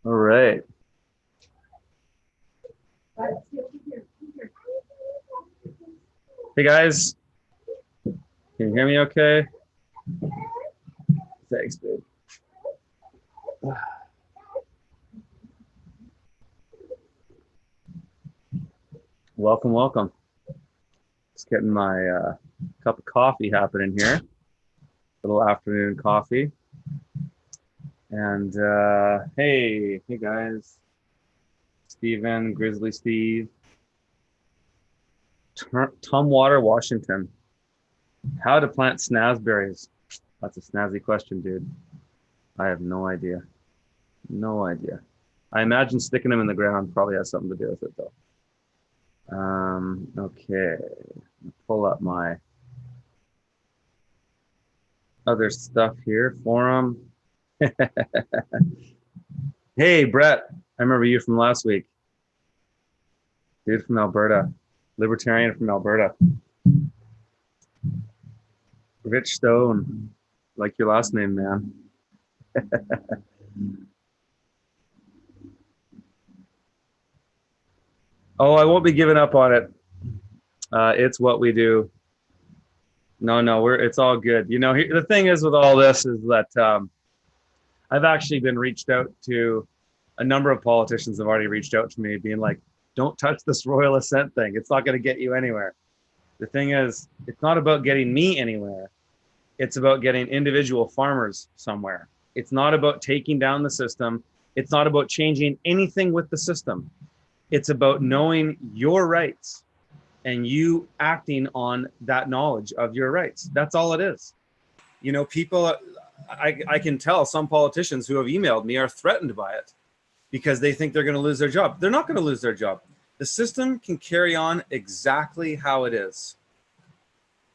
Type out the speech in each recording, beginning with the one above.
All right. Hey guys, can you hear me okay? Thanks, babe. Welcome, welcome. Just getting my cup of coffee happening here. Little afternoon coffee. And hey guys. Steven, Grizzly Steve. Tumwater, Washington. How to plant snozzberries. That's a snazzy question, dude. I have no idea. No idea. I imagine sticking them in the ground probably has something to do with it, though. Okay. Pull up my other stuff here. Forum. Hey, Brett. I remember you from last week. Dude from Alberta. Libertarian from Alberta. Rich Stone. Like your last name, man. Oh, I won't be giving up on it. It's what we do. No, it's all good. You know, the thing is with all this is that I've actually been reached out to. A number of politicians have already reached out to me being like, don't touch this royal assent thing. It's not going to get you anywhere. The thing is, it's not about getting me anywhere. It's about getting individual farmers somewhere. It's not about taking down the system. It's not about changing anything with the system. It's about knowing your rights and you acting on that knowledge of your rights. That's all it is. You know, people, I can tell some politicians who have emailed me are threatened by it because they think they're going to lose their job. They're not going to lose their job. The system can carry on exactly how it is.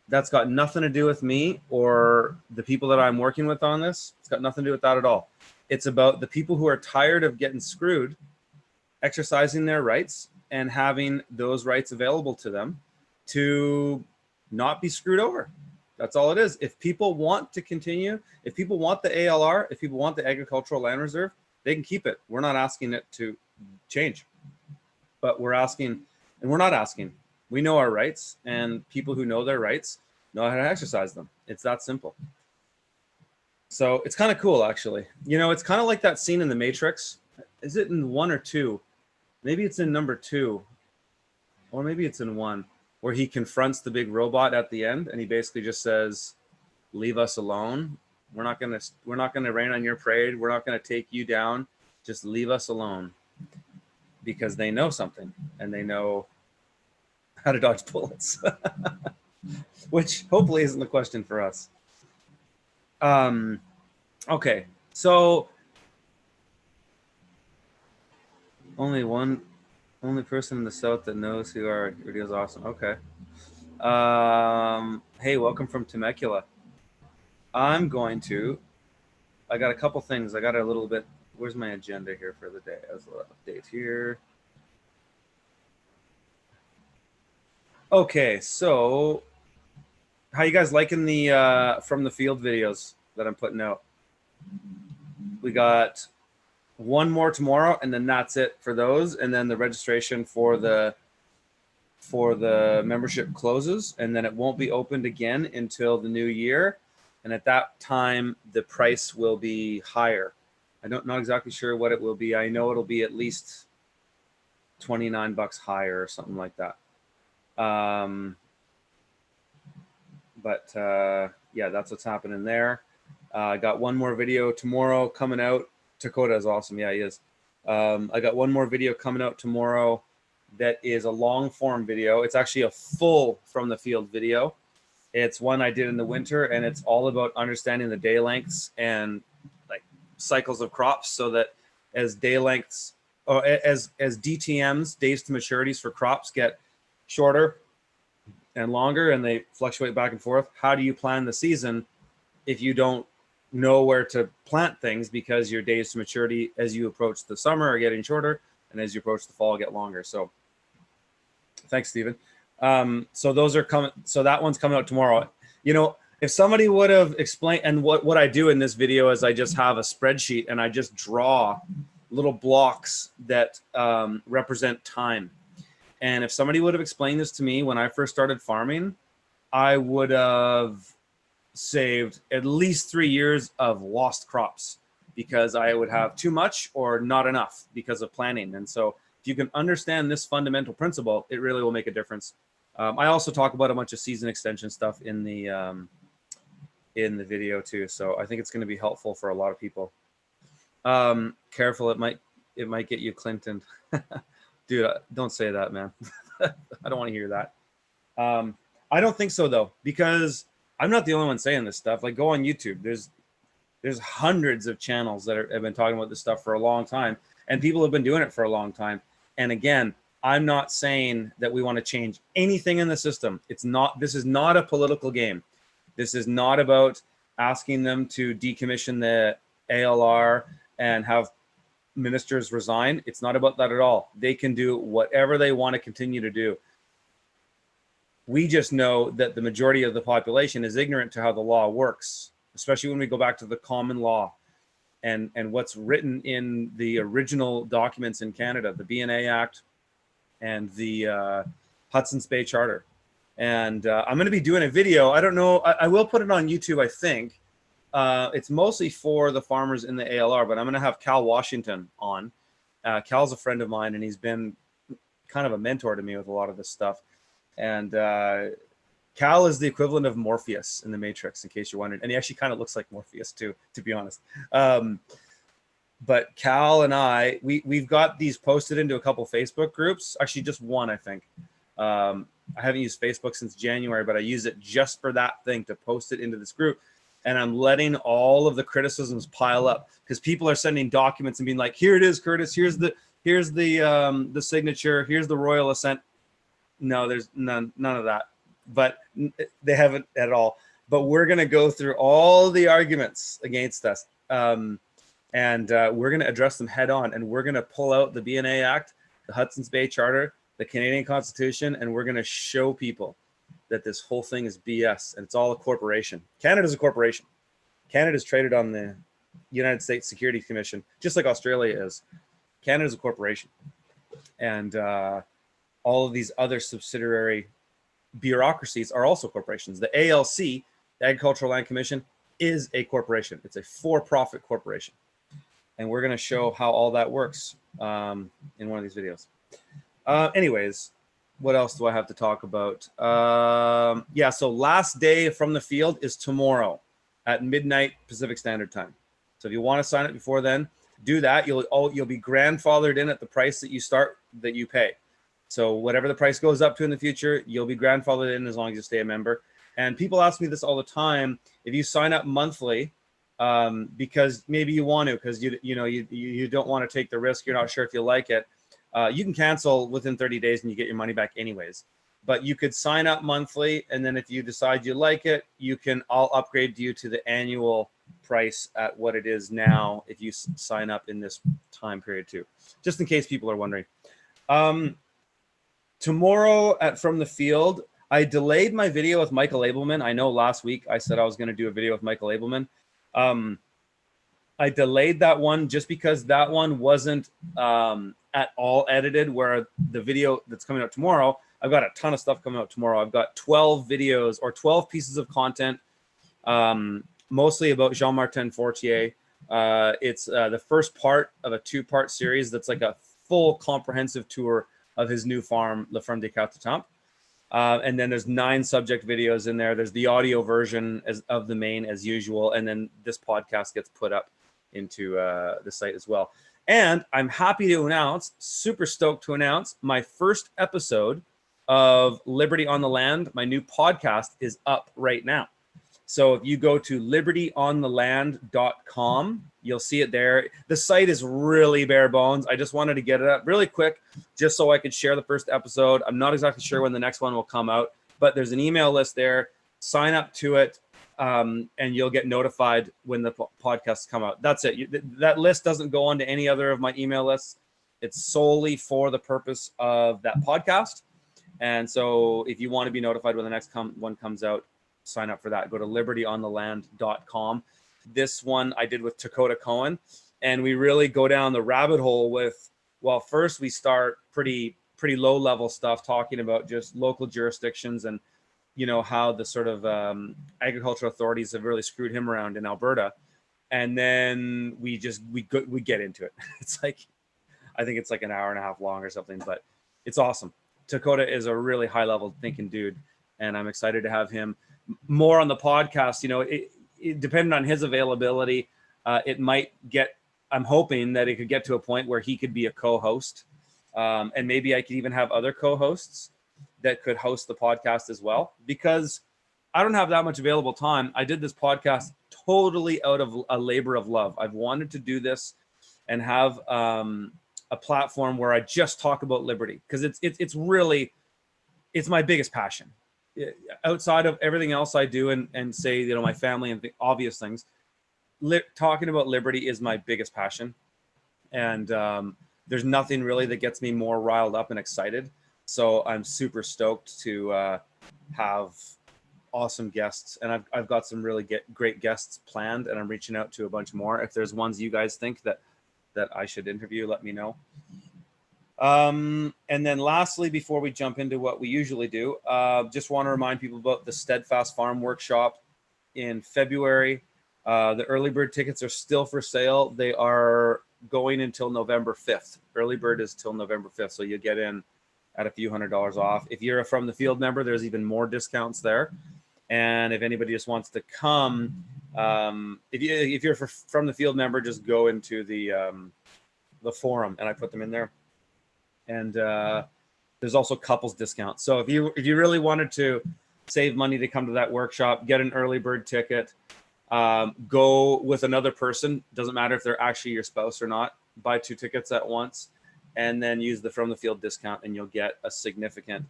That's got nothing to do with me or the people that I'm working with on this. It's got nothing to do with that at all. It's about the people who are tired of getting screwed, exercising their rights and having those rights available to them to not be screwed over. That's all it is. If people want to continue, if people want the ALR, if people want the Agricultural Land Reserve, they can keep it. We're not asking it to change, but we're asking, and we're not asking. We know our rights, and people who know their rights know how to exercise them. It's that simple. So it's kind of cool, actually. You know, it's kind of like that scene in The Matrix. Is it in 1 or 2? Maybe it's in number 2, or maybe it's in 1, where he confronts the big robot at the end, and he basically just says, "Leave us alone. We're not gonna rain on your parade. We're not gonna take you down. Just leave us alone," because they know something and they know how to dodge bullets, which hopefully isn't the question for us. Okay, so only person in the South that knows who our video is awesome. Okay. Hey, welcome from Temecula. I got a couple things. I got a little bit. Where's my agenda here for the day? As a little update here. Okay, so how you guys liking the from the field videos that I'm putting out? We got one more tomorrow, and then that's it for those. And then the registration for the membership closes, and then it won't be opened again until the new year. And at that time, the price will be higher. I'm not exactly sure what it will be. I know it'll be at least $29 higher or something like that. Yeah, that's what's happening there. I got one more video tomorrow coming out. Dakota is awesome. Yeah, he is. I got one more video coming out tomorrow that is a long form video. It's actually a full from the field video. It's one I did in the winter, and it's all about understanding the day lengths and like cycles of crops, so that as day lengths or as DTMs, days to maturities for crops, get shorter and longer and they fluctuate back and forth, how do you plan the season if you don't know where to plant things, because your days to maturity as you approach the summer are getting shorter and as you approach the fall get longer. So thanks, Stephen. So those are coming. So that one's coming out tomorrow. You know, if somebody would have explained, and what I do in this video is I just have a spreadsheet and I just draw little blocks that represent time. And if somebody would have explained this to me when I first started farming, I would have saved at least 3 years of lost crops because I would have too much or not enough because of planning. And so if you can understand this fundamental principle, it really will make a difference. I also talk about a bunch of season extension stuff in the video too. So I think it's going to be helpful for a lot of people. Careful, it might get you Clinton. Dude, don't say that, man. I don't want to hear that. I don't think so though, because I'm not the only one saying this stuff. Like, go on YouTube. There's hundreds of channels that have been talking about this stuff for a long time, and people have been doing it for a long time. And again, I'm not saying that we want to change anything in the system. This is not a political game. This is not about asking them to decommission the ALR and have ministers resign. It's not about that at all. They can do whatever they want to continue to do. We just know that the majority of the population is ignorant to how the law works, especially when we go back to the common law and what's written in the original documents in Canada, the BNA Act and the Hudson's Bay Charter. And I'm going to be doing a video. I don't know. I will put it on YouTube, I think. It's mostly for the farmers in the ALR, but I'm going to have Cal Washington on. Cal's a friend of mine, and he's been kind of a mentor to me with a lot of this stuff. And Cal is the equivalent of Morpheus in the Matrix, in case you're wondering. And he actually kind of looks like Morpheus too, to be honest. But Cal and we've got these posted into a couple Facebook groups. Actually, just one, I think. I haven't used Facebook since January, but I use it just for that thing, to post it into this group. And I'm letting all of the criticisms pile up because people are sending documents and being like, "Here it is, Curtis. Here's the signature. Here's the royal assent." No, there's none of that. But they haven't at all. But we're going to go through all the arguments against us, and we're going to address them head on. And we're going to pull out the BNA Act, the Hudson's Bay Charter, the Canadian Constitution, and we're going to show people that this whole thing is BS and it's all a corporation. Canada's a corporation. Canada's traded on the United States Security Commission, just like Australia is. Canada's a corporation. And all of these other subsidiary bureaucracies are also corporations. The ALC, the Agricultural Land Commission, is a corporation. It's a for-profit corporation. And we're going to show how all that works in one of these videos. Anyways, what else do I have to talk about? Yeah, so last day from the field is tomorrow at midnight Pacific Standard Time. So if you want to sign up before then, do that. You'll be grandfathered in at the price that you pay. So whatever the price goes up to in the future, you'll be grandfathered in as long as you stay a member. And people ask me this all the time. If you sign up monthly, because maybe you want to, because you don't want to take the risk, you're not sure if you like it, you can cancel within 30 days and you get your money back anyways. But you could sign up monthly, and then if you decide you like it, I'll upgrade you to the annual price at what it is now if you sign up in this time period too, just in case people are wondering. Tomorrow From the Field, I delayed my video with Michael Abelman. I know last week I said I was going to do a video with Michael Abelman. I delayed that one just because that one wasn't at all edited, where the video that's coming out tomorrow, I've got a ton of stuff coming out tomorrow. I've got 12 videos or 12 pieces of content, mostly about Jean-Martin Fortier. It's the first part of a 2-part series that's like a full comprehensive tour of his new farm, La Ferme des Quatre Temps. And then there's 9 subject videos in there. There's the audio version of the main as usual. And then this podcast gets put up into the site as well. And I'm happy to announce, super stoked to announce, my first episode of Liberty on the Land, my new podcast, is up right now. So if you go to libertyontheland.com, you'll see it there. The site is really bare bones. I just wanted to get it up really quick just so I could share the first episode. I'm not exactly sure when the next one will come out, but there's an email list there. Sign up to it, and you'll get notified when the podcasts come out. That's it. That list doesn't go on to any other of my email lists. It's solely for the purpose of that podcast. And so if you want to be notified when the next one comes out, sign up for that. Go to libertyontheland.com. This one I did with Dakota Cohen. And we really go down the rabbit hole with, well, first we start pretty low level stuff, talking about just local jurisdictions and, you know, how the sort of agricultural authorities have really screwed him around in Alberta. And then we get into it. It's like, I think it's like an hour and a half long or something, but it's awesome. Dakota is a really high level thinking dude, and I'm excited to have him more on the podcast. You know, it depending on his availability, it might get, I'm hoping that it could get to a point where he could be a co-host. And maybe I could even have other co-hosts that could host the podcast as well, because I don't have that much available time. I did this podcast totally out of a labor of love. I've wanted to do this and have a platform where I just talk about liberty, because it's really, it's my biggest passion. Outside of everything else I do and say, you know, my family and the obvious things, talking about liberty is my biggest passion. And there's nothing really that gets me more riled up and excited. So I'm super stoked to have awesome guests, and I've got some really great guests planned, and I'm reaching out to a bunch more. If there's ones you guys think that I should interview, let me know. And then lastly, before we jump into what we usually do, just want to remind people about the Steadfast Farm Workshop in February. The early bird tickets are still for sale. They are going until November 5th. Early bird is till November 5th, so you get in at a few $100s off. If you're a From the Field member, there's even more discounts there. And if anybody just wants to come, if you're From the Field member, just go into the forum, and I put them in there. And there's also couples discounts. So if you really wanted to save money to come to that workshop, get an early bird ticket, go with another person. Doesn't matter if they're actually your spouse or not. Buy 2 tickets at once, and then use the From the Field discount, and you'll get a significant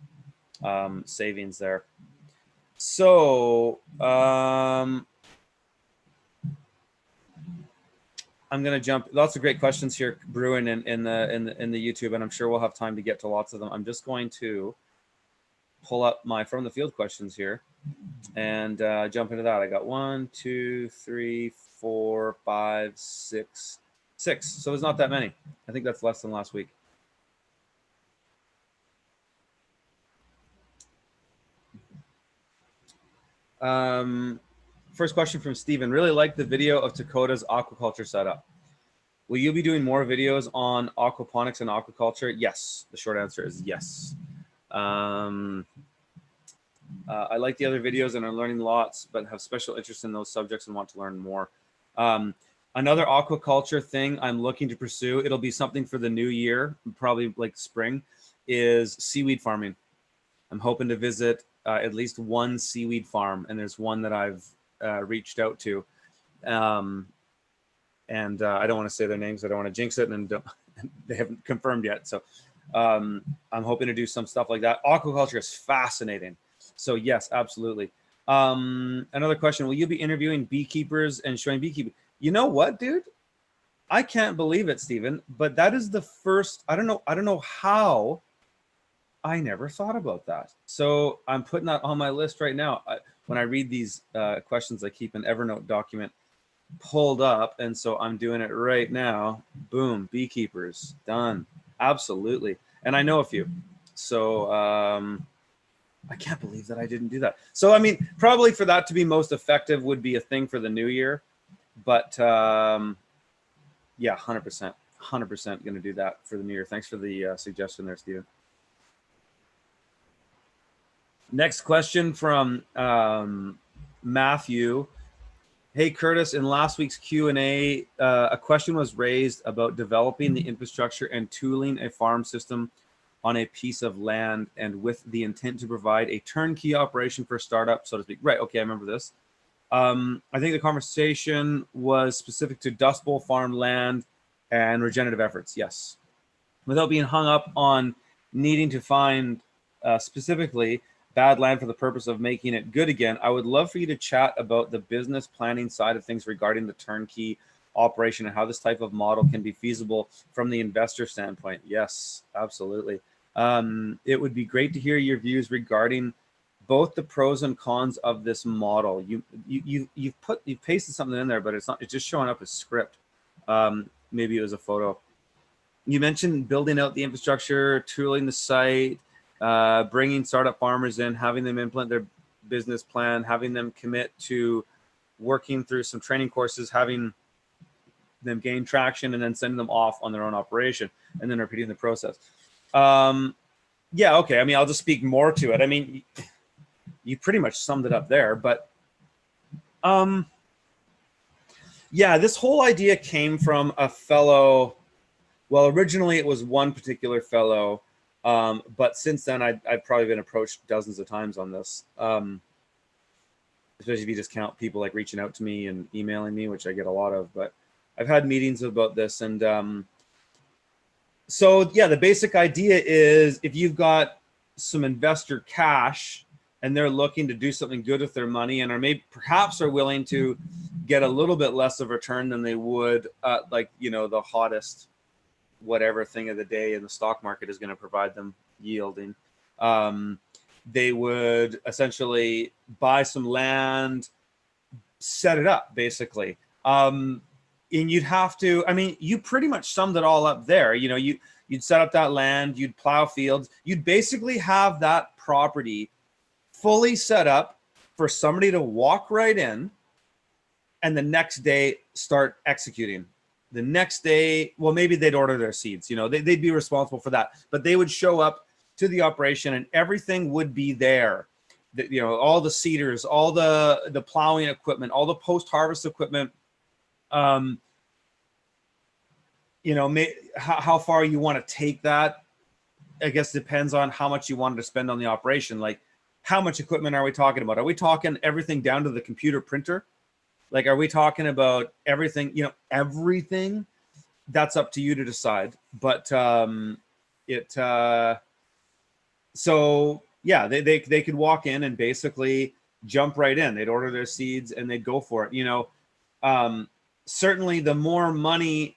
savings there. So I'm going to jump. Lots of great questions here brewing in the YouTube, and I'm sure we'll have time to get to lots of them. I'm just going to pull up my From the Field questions here and jump into that. I got 1, 2, 3, 4, 5, 6. So it's not that many. I think that's less than last week. First question from Steven. Really like the video of Dakota's aquaculture setup. Will you be doing more videos on aquaponics and aquaculture? Yes. The short answer is yes. I like the other videos and are learning lots, but have special interest in those subjects and want to learn more. Another aquaculture thing I'm looking to pursue, it'll be something for the new year, probably like spring, is seaweed farming. I'm hoping to visit at least one seaweed farm, and there's one that I've reached out to. And I don't want to say their names. I don't want to jinx it, and they haven't confirmed yet. So I'm hoping to do some stuff like that. Aquaculture is fascinating. So yes, absolutely. Another question: will you be interviewing beekeepers and showing beekeeping? You know what, dude? I can't believe it, Stephen, but that is the first. I don't know how. I never thought about that. So I'm putting that on my list right now. When I read these questions, I keep an Evernote document pulled up, and so I'm doing it right now. Boom, beekeepers, done. Absolutely. And I know a few. So I can't believe that I didn't do that. So, I mean, probably for that to be most effective would be a thing for the new year. But yeah, 100%. 100% going to do that for the new year. Thanks for the suggestion there, Steven. Next question from Matthew. Hey, Curtis, in last week's Q&A, a question was raised about developing the infrastructure and tooling a farm system on a piece of land, and with the intent to provide a turnkey operation for startup, so to speak. Right, okay, I remember this. I think the conversation was specific to Dust Bowl farm land and regenerative efforts, yes. Without being hung up on needing to find specifically bad land for the purpose of making it good again, I would love for you to chat about the business planning side of things regarding the turnkey operation and how this type of model can be feasible from the investor standpoint. Yes, absolutely. It would be great to hear your views regarding both the pros and cons of this model. You've pasted something in there, but it's just showing up as script. maybe it was a photo. You mentioned building out the infrastructure, tooling the site, bringing startup farmers in, having them implement their business plan, having them commit to working through some training courses, having them gain traction, and then sending them off on their own operation, and then repeating the process. Yeah, okay. I mean, I'll just speak more to it. I mean, you pretty much summed it up there, but yeah, this whole idea came from a fellow. Well, originally it was one particular fellow, but since then I've probably been approached dozens of times on this, especially if you just count people like reaching out to me and emailing me, which I get a lot of. But I've had meetings about this, and so yeah, the basic idea is if you've got some investor cash and they're looking to do something good with their money, and perhaps are willing to get a little bit less of return than they would, like, you know, the hottest whatever thing of the day in the stock market is going to provide them yielding. They would essentially buy some land, set it up basically. And you'd have to, I mean, you pretty much summed it all up there. You know, you'd set up that land, you'd plow fields, you'd basically have that property fully set up for somebody to walk right in and the next day start executing. The next day, well, maybe they'd order their seeds, you know, they'd be responsible for that, but they would show up to the operation and everything would be there. You know, all the seeders, all the plowing equipment, all the post-harvest equipment. You know, how far you want to take that, I guess depends on how much you wanted to spend on the operation. Like, how much equipment are we talking about? Are we talking everything down to the computer printer? Like, are we talking about everything, you know, everything? That's up to you to decide. But so yeah, they could walk in and basically jump right in. They'd order their seeds and they'd go for it. You know, certainly the more money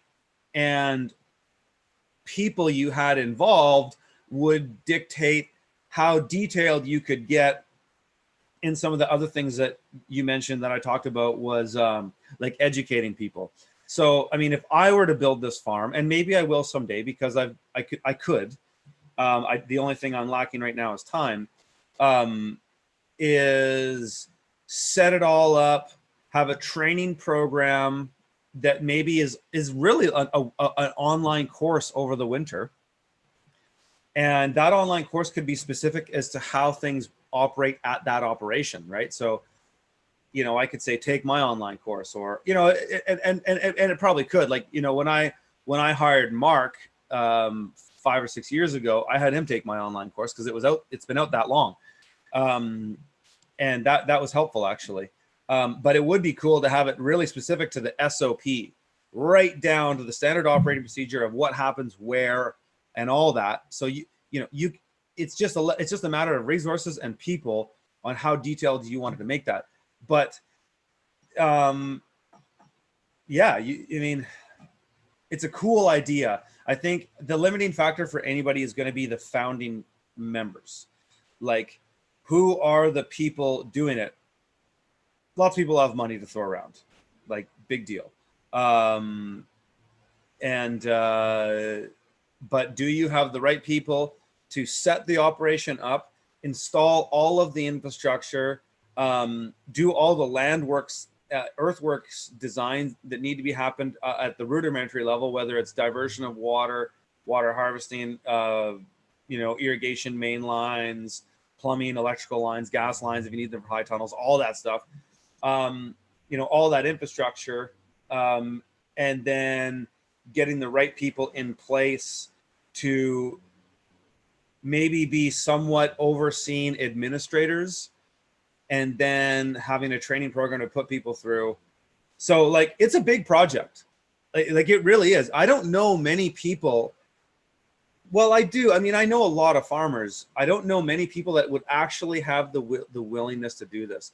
and people you had involved would dictate how detailed you could get. In some of the other things that you mentioned that I talked about was like educating people. So, I mean, if I were to build this farm, and maybe I will someday because I could. The only thing I'm lacking right now is time. Is set it all up, have a training program that maybe is really an online course over the winter. And that online course could be specific as to how things operate at that operation, right? So, you know, I could say, take my online course, or, you know, and it probably could. Like, you know, when I hired Mark 5 or 6 years ago, I had him take my online course because it's been out that long. And that was helpful actually. But it would be cool to have it really specific to the SOP, right down to the standard operating procedure of what happens where and all that. So it's just a matter of resources and people on how detailed you wanted to make that. But yeah, I mean, it's a cool idea. I think the limiting factor for anybody is going to be the founding members. Like, who are the people doing it? Lots of people have money to throw around, like, big deal. But do you have the right people to set the operation up, install all of the infrastructure, do all the land works, earthworks designs that need to be happened at the rudimentary level, whether it's diversion of water harvesting, you know, irrigation main lines, plumbing, electrical lines, gas lines, if you need them for high tunnels, all that stuff, you know, all that infrastructure, and then getting the right people in place to maybe be somewhat overseen administrators, and then having a training program to put people through. So, like, it's a big project. Like it really is. I don't know many people. Well, I do. I mean, I know a lot of farmers. I don't know many people that would actually have the willingness to do this.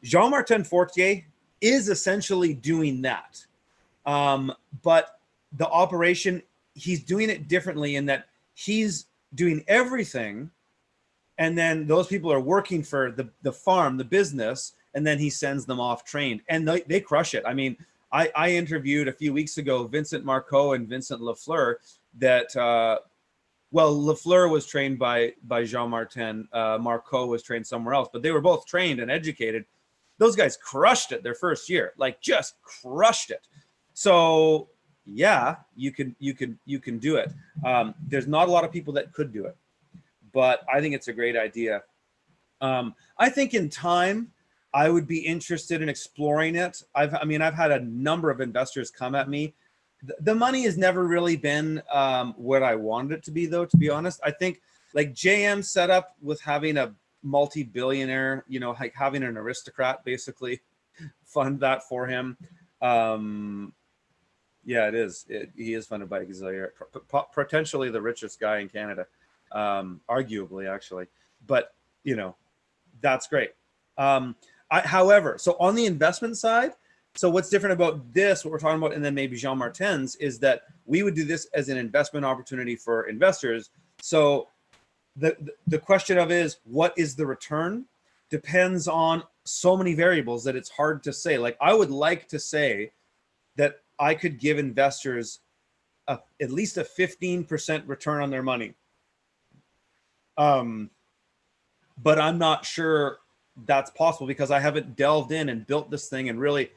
Jean-Martin Fortier is essentially doing that. But the operation, he's doing it differently in that he's doing everything, and then those people are working for the farm, the business, and then he sends them off trained, and they crush it. I mean, I interviewed a few weeks ago Vincent Marcoux and Vincent Lafleur. That well, Lafleur was trained by Jean Martin. Marcoux was trained somewhere else, but they were both trained and educated. Those guys crushed it their first year, like just crushed it. So yeah, you can do it. There's not a lot of people that could do it, but I think it's a great idea. I think in time, I would be interested in exploring it. I've had a number of investors come at me. The money has never really been what I wanted it to be, though, to be honest. I think like JM set up with having a multi-billionaire, you know, like having an aristocrat basically fund that for him. Yeah, it is. He is funded by a gazillionaire, potentially the richest guy in Canada, arguably, actually. But, you know, that's great. However, so on the investment side, so what's different about this, what we're talking about, and then maybe Jean Martin's, is that we would do this as an investment opportunity for investors. So the question of is, what is the return? Depends on so many variables that it's hard to say. Like, I would like to say that I could give investors at least a 15% return on their money. But I'm not sure that's possible because I haven't delved in and built this thing and really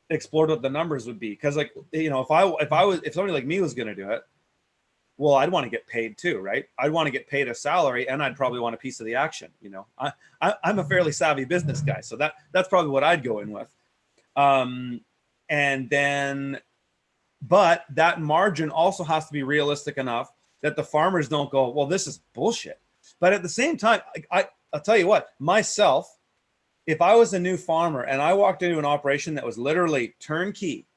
explored what the numbers would be. Because, like, you know, if somebody like me was going to do it, well, I'd want to get paid too, right? I'd want to get paid a salary, and I'd probably want a piece of the action. You know, I'm a fairly savvy business guy, so that's probably what I'd go in with. And then, but that margin also has to be realistic enough that the farmers don't go, well, this is bullshit. But at the same time, I'll tell you what, myself, if I was a new farmer and I walked into an operation that was literally turnkey,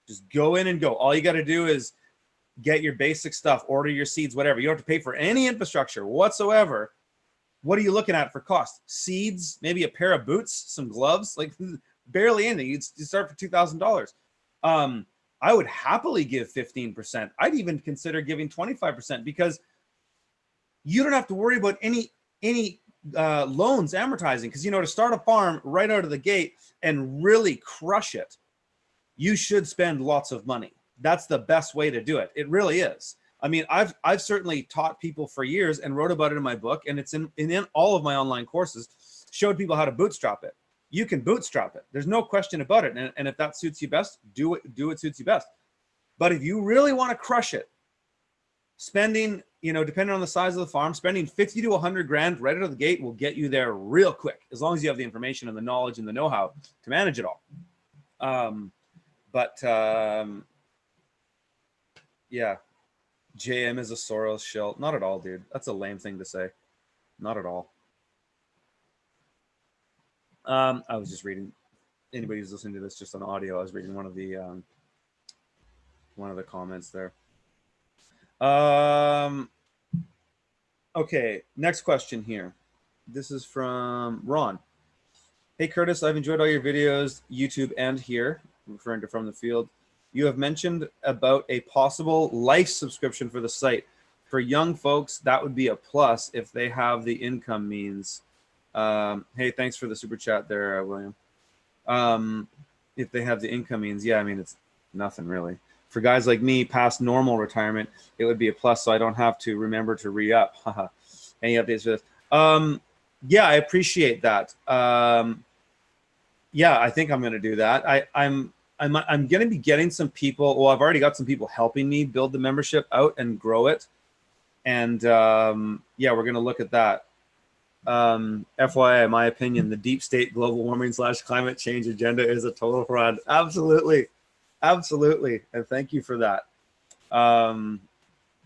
just go in and go. All you got to do is get your basic stuff, order your seeds, whatever. You don't have to pay for any infrastructure whatsoever. What are you looking at for cost? Seeds, maybe a pair of boots, some gloves, like barely anything. You'd start for $2,000. I would happily give 15%. I'd even consider giving 25% because you don't have to worry about any loans amortizing. Because, you know, to start a farm right out of the gate and really crush it, you should spend lots of money. That's the best way to do it. It really is. I mean, I've certainly taught people for years and wrote about it in my book, and it's in all of my online courses, showed people how to bootstrap it. You can bootstrap it. There's no question about it. And if that suits you best, do what suits you best. But if you really want to crush it, spending, you know, depending on the size of the farm, spending 50 to 100 grand right out of the gate will get you there real quick, as long as you have the information and the knowledge and the know-how to manage it all. Yeah, JM is a Soros shill. Not at all, dude. That's a lame thing to say. Not at all. I was just reading. Anybody who's listening to this just on audio, I was reading one of the comments there. Okay, next question here. This is from Ron. Hey Curtis, I've enjoyed all your videos, YouTube and here, referring to From the Field. You have mentioned about a possible life subscription for the site. For young folks, that would be a plus if they have the income means. Hey, thanks for the super chat there, William. If they have the income means, yeah, I mean, it's nothing really. For guys like me, past normal retirement, it would be a plus, so I don't have to remember to re-up. Any updates for this? Yeah, I appreciate that. Yeah, I think I'm going to do that. I'm going to be getting some people. Well, I've already got some people helping me build the membership out and grow it. And yeah, we're going to look at that. FYI, in my opinion, the deep state global warming / climate change agenda is a total fraud. Absolutely. Absolutely. And thank you for that.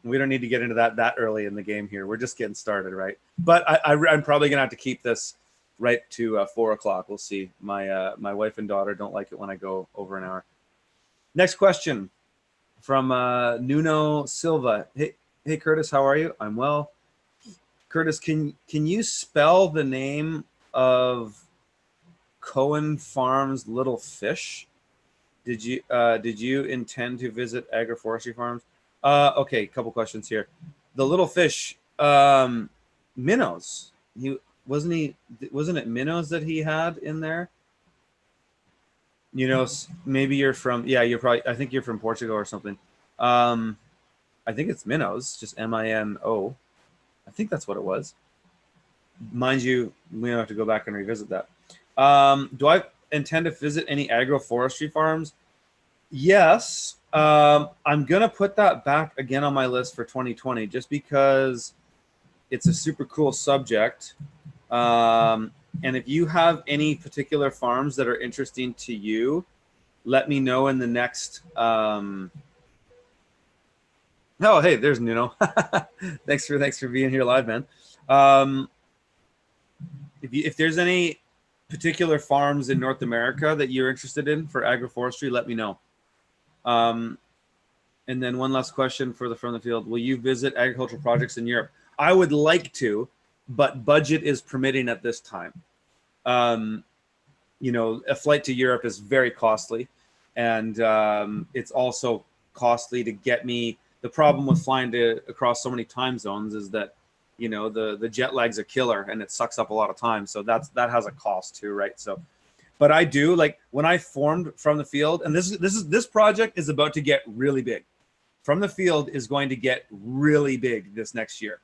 We don't need to get into that early in the game here. We're just getting started, right? But I'm probably going to have to keep this right to 4 o'clock. We'll see. My wife and daughter don't like it when I go over an hour. Next question from Nuno Silva. Hey, Curtis, how are you? I'm well. Curtis, can you spell the name of Cohen Farms Little Fish? Did you intend to visit Agroforestry Farms? Okay, a couple questions here. The Little Fish, minnows. Wasn't it minnows that he had in there? You know, maybe you're from, yeah, you're probably, I think you're from Portugal or something. I think it's minnows, just M-I-N-O. I think that's what it was. Mind you, we don't have to go back and revisit that. Do I intend to visit any agroforestry farms? Yes. I'm going to put that back again on my list for 2020 just because it's a super cool subject. And if you have any particular farms that are interesting to you, let me know in the next. Oh, hey, there's Nuno. thanks for being here live, man. If there's any particular farms in North America that you're interested in for agroforestry, let me know. And then one last question for the From the Field. Will you visit agricultural projects in Europe? I would like to, but budget is permitting at this time. You know, a flight to Europe is very costly, and it's also costly to get me. The problem with flying across so many time zones is that, you know, the jet lag's a killer and it sucks up a lot of time. So that has a cost too, right? So, but I do, like, when I formed From the Field, and this project is about to get really big. From the Field is going to get really big this next year,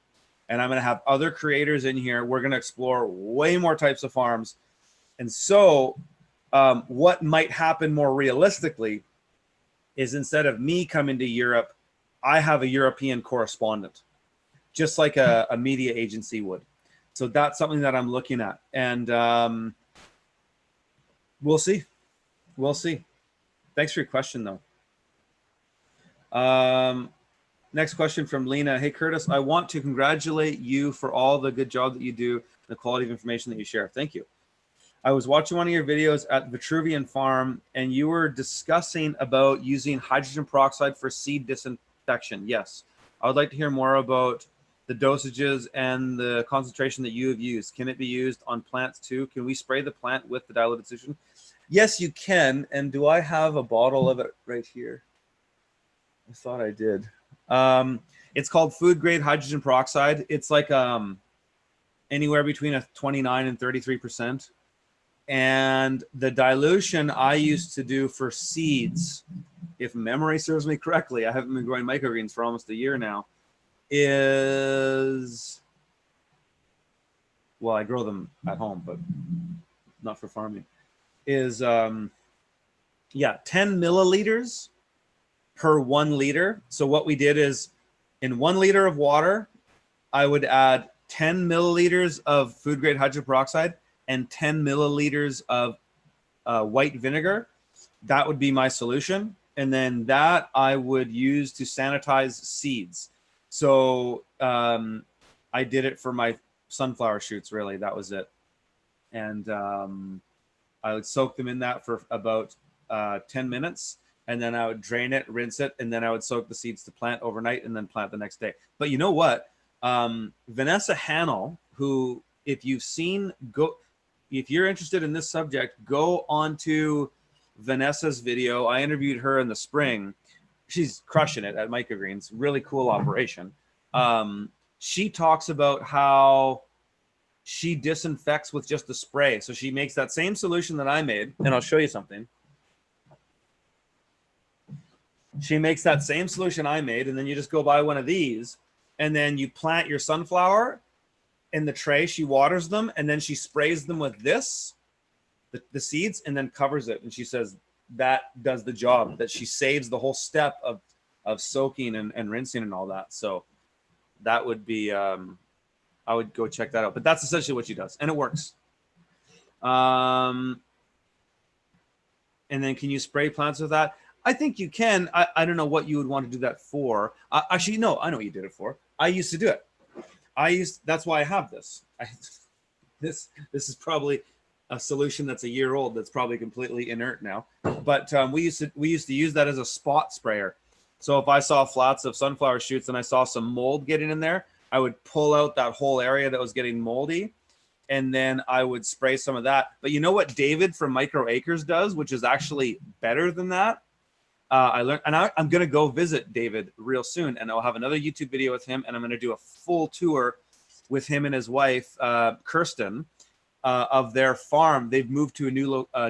and I'm going to have other creators in here. We're going to explore way more types of farms. And so what might happen more realistically is, instead of me coming to Europe, I have a European correspondent, just like a media agency would. So that's something that I'm looking at. And we'll see. We'll see. Thanks for your question, though. Next question from Lena. Hey, Curtis, I want to congratulate you for all the good job that you do, the quality of information that you share. Thank you. I was watching one of your videos at Vitruvian Farm, and you were discussing about using hydrogen peroxide for seed disinfection. Yes. I would like to hear more about the dosages and the concentration that you have used. Can it be used on plants too? Can we spray the plant with the diluted solution? Yes, you can. And do I have a bottle of it right here? I thought I did. It's called food grade hydrogen peroxide. It's like anywhere between a 29 and 33%. And the dilution I used to do for seeds, if memory serves me correctly, I haven't been growing microgreens for almost a year now, is, well, I grow them at home, but not for farming, is, yeah, 10 milliliters per 1 liter. So what we did is, in 1 liter of water, I would add 10 milliliters of food grade hydrogen peroxide and 10 milliliters of white vinegar. That would be my solution. And then that I would use to sanitize seeds. So I did it for my sunflower shoots, really. That was it. And I would soak them in that for about 10 minutes. And then I would drain it, rinse it, and then I would soak the seeds to plant overnight and then plant the next day. But you know what? Vanessa Hannell, who, if you've seen, if you're interested in this subject, go on to Vanessa's video. I interviewed her in the spring. She's crushing it at microgreens. Really cool operation. She talks about how she disinfects with just the spray. So she makes that same solution that I made, and I'll show you something. She makes that same solution I made, and then you just go buy one of these, and then you plant your sunflower in the tray. She waters them, and then she sprays them with this, the seeds, and then covers it. And she says that does the job, that she saves the whole step of soaking and rinsing and all that. So that would be, I would go check that out. But that's essentially what she does, and it works. And then can you spray plants with that? I think you can. I don't know what you would want to do that for. Actually, no, I know what you did it for. I used to do it. That's why I have this. This is probably a solution that's a year old. That's probably completely inert now. But we used to use that as a spot sprayer. So if I saw flats of sunflower shoots and I saw some mold getting in there, I would pull out that whole area that was getting moldy, and then I would spray some of that. But you know what David from Micro Acres does, which is actually better than that? I learned, and I'm going to go visit David real soon, and I'll have another YouTube video with him, and I'm going to do a full tour with him and his wife, Kirsten. of their farm, they've moved to a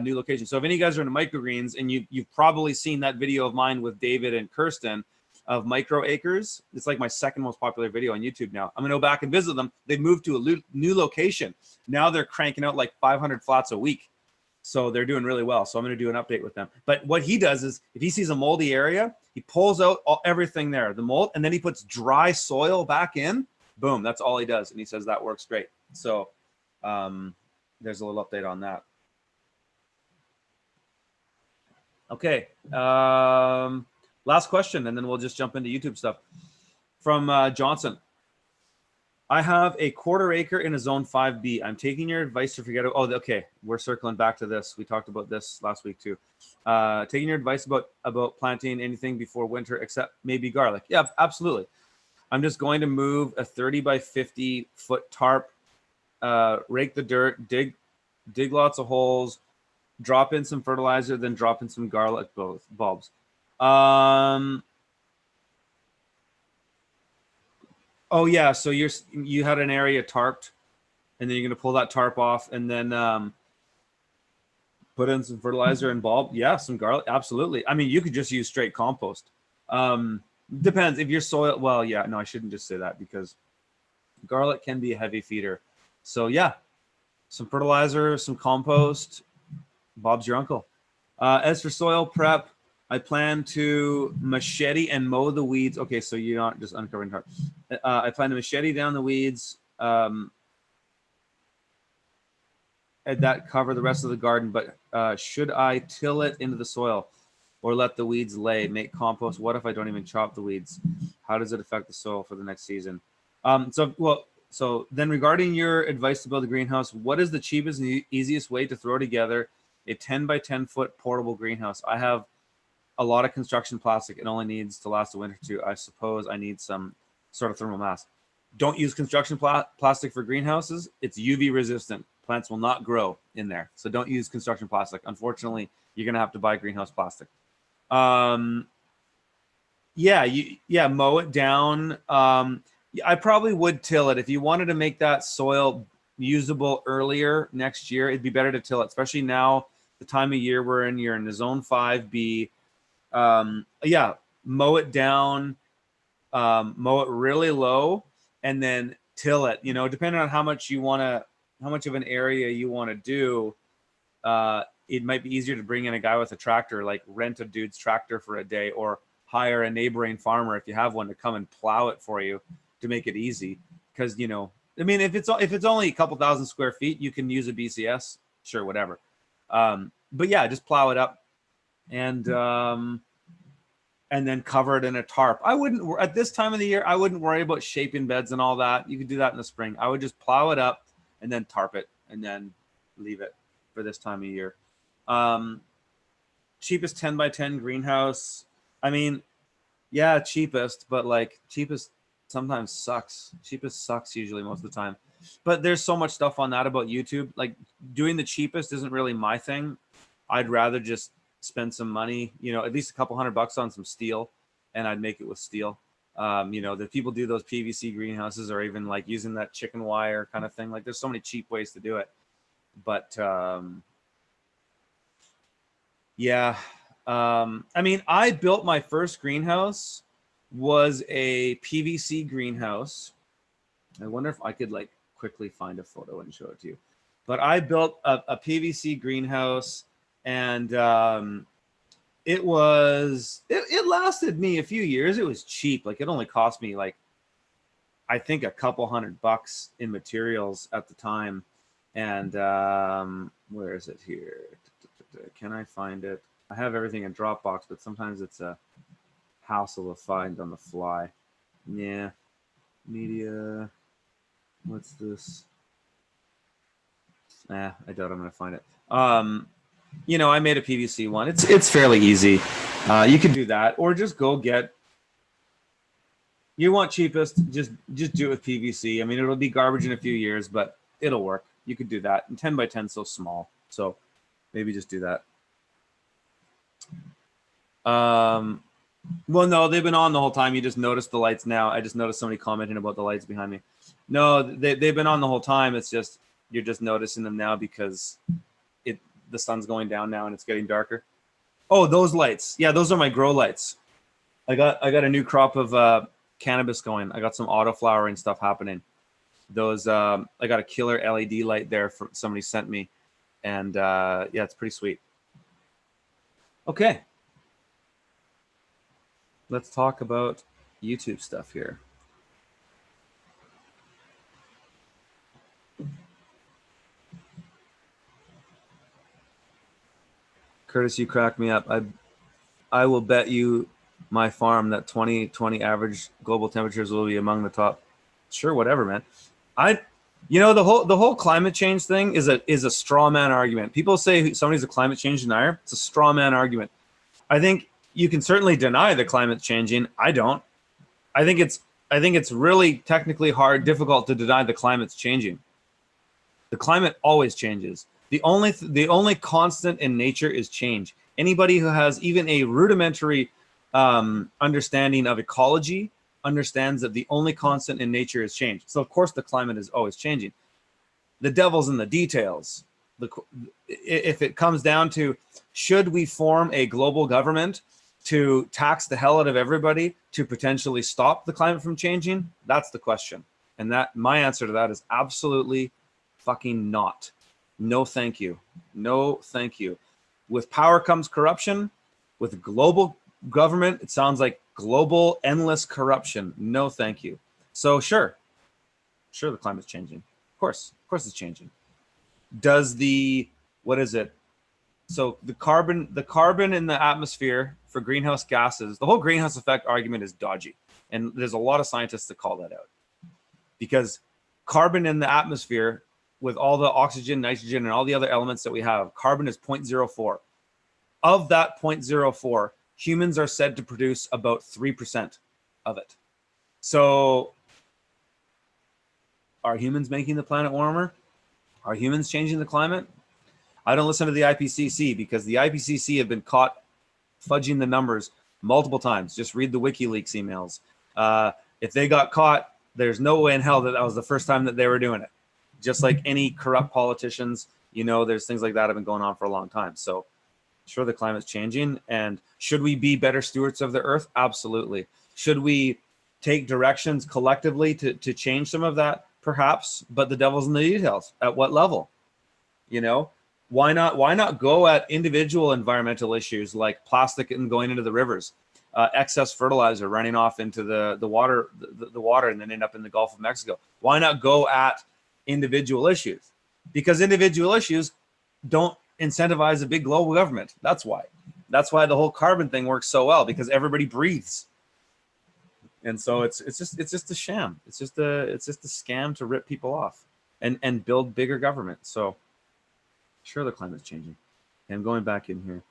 new location. So if any of you guys are into microgreens, and you've probably seen that video of mine with David and Kirsten of micro acres, it's like my second most popular video on YouTube now. I'm gonna go back and visit them. They've moved to a new location. Now they're cranking out like 500 flats a week. So they're doing really well. So I'm going to do an update with them. But what he does is, if he sees a moldy area, he pulls out everything there, the mold, and then he puts dry soil back in. Boom, that's all he does. And he says that works great. So there's a little update on that. Okay. Last question, and then we'll just jump into YouTube stuff. From Johnson. I have a 1/4 acre in a zone 5B. I'm taking your advice to forget. Oh, okay. We're circling back to this. We talked about this last week too. Taking your advice about planting anything before winter, except maybe garlic. Yeah, absolutely. I'm just going to move a 30 by 50 foot tarp, rake the dirt, dig lots of holes, drop in some fertilizer, then drop in some garlic bulbs. Oh yeah, so you had an area tarped, and then you're gonna pull that tarp off, and then put in some fertilizer and bulb. Yeah, some garlic. Absolutely. I mean, you could just use straight compost. Depends if your soil. Well, yeah, no, I shouldn't just say that, because garlic can be a heavy feeder. So yeah, some fertilizer, some compost. Bob's your uncle. As for soil prep, I plan to machete and mow the weeds. Okay, so you're not just uncovering tarp. I plan to machete down the weeds and that cover the rest of the garden. But should I till it into the soil or let the weeds lay, make compost? What if I don't even chop the weeds? How does it affect the soil for the next season? So then regarding your advice to build a greenhouse, what is the cheapest and easiest way to throw together a 10 by 10 foot portable greenhouse? I have a lot of construction plastic. It only needs to last a winter or two. I suppose I need some sort of thermal mass. Don't use construction plastic for greenhouses. It's UV resistant. Plants will not grow in there. So don't use construction plastic. Unfortunately, you're going to have to buy greenhouse plastic. Mow it down. I probably would till it. If you wanted to make that soil usable earlier next year, it'd be better to till it, especially now, the time of year we're in. You're in the zone 5B. Mow it down, mow it really low, and then till it. You know, depending on how much of an area you want to do, it might be easier to bring in a guy with a tractor, like rent a dude's tractor for a day, or hire a neighboring farmer, if you have one, to come and plow it for you to make it easy. Because, you know, I mean, if it's only a couple thousand square feet, you can use a BCS, sure, whatever. But yeah, just plow it up and then cover it in a tarp. I wouldn't, at this time of the year, I wouldn't worry about shaping beds and all that. You could do that in the spring. I would just plow it up and then tarp it and then leave it for this time of year. Cheapest 10 by 10 greenhouse. I mean, yeah, cheapest, but like cheapest sometimes sucks. Cheapest sucks usually most of the time. But there's so much stuff on that about YouTube. Like, doing the cheapest isn't really my thing. I'd rather just spend some money, you know, at least a couple $100 on some steel, and I'd make it with steel. You know, the people do those PVC greenhouses, or even like using that chicken wire kind of thing. Like, there's so many cheap ways to do it. But I mean, I built my first greenhouse was a PVC greenhouse. I wonder if I could like quickly find a photo and show it to you. But I built a PVC greenhouse, and it lasted me a few years. It was cheap. Like, it only cost me like, I think, a couple $100 in materials at the time. And where is it here? Can I find it? I have everything in Dropbox, but sometimes it's a hassle to find on the fly. Yeah. Media. What's this? I doubt I'm going to find it. You know, I made a PVC one. It's fairly easy. You can do that, or just go get. You want cheapest? Just do it with PVC. I mean, it'll be garbage in a few years, but it'll work. You could do that. And 10 by 10 is so small, so maybe just do that. Well, no, they've been on the whole time. You just noticed the lights now. I just noticed somebody commenting about the lights behind me. No, they've been on the whole time. It's just You're just noticing them now because the sun's going down now and it's getting darker. Oh, those lights. Yeah, those are my grow lights. I got a new crop of cannabis going. I got some auto flowering stuff happening. Those I got a killer LED light there for somebody sent me, and yeah, it's pretty sweet. Okay, let's talk about YouTube stuff here. Curtis, you crack me up. I will bet you my farm that 2020 average global temperatures will be among the top. Sure, whatever, man. The whole climate change thing is a straw man argument. People say somebody's a climate change denier. It's a straw man argument. I think you can certainly deny the climate's changing. I don't. I think it's really technically difficult to deny the climate's changing. The climate always changes. The only constant in nature is change. Anybody who has even a rudimentary understanding of ecology understands that the only constant in nature is change. So of course the climate is always changing. The devil's in the details. If it comes down to, should we form a global government to tax the hell out of everybody to potentially stop the climate from changing? That's the question. And that my answer to that is absolutely fucking not. No, thank you. No, thank you. With power comes corruption. With global government, it sounds like global endless corruption. No, thank you. So sure, the climate's changing. Of course it's changing. Does what is it? So the carbon in the atmosphere for greenhouse gases, the whole greenhouse effect argument is dodgy. And there's a lot of scientists that call that out. Because carbon in the atmosphere, with all the oxygen, nitrogen, and all the other elements that we have, carbon is 0.04. Of that 0.04, humans are said to produce about 3% of it. So are humans making the planet warmer? Are humans changing the climate? I don't listen to the IPCC because the IPCC have been caught fudging the numbers multiple times. Just read the WikiLeaks emails. If they got caught, there's no way in hell that was the first time that they were doing it. Just like any corrupt politicians, there's things like that have been going on for a long time. So sure, the climate's changing. And should we be better stewards of the earth? Absolutely. Should we take directions collectively to change some of that? Perhaps, but the devil's in the details. At what level? Why not go at individual environmental issues like plastic and going into the rivers, excess fertilizer running off into the water and then end up in the Gulf of Mexico? Why not go at individual issues? Because individual issues don't incentivize a big global government. That's why the whole carbon thing works so well, because everybody breathes. And so it's just a sham. It's just a scam to rip people off and build bigger government. So sure, the climate's changing. Okay, I'm going back in here.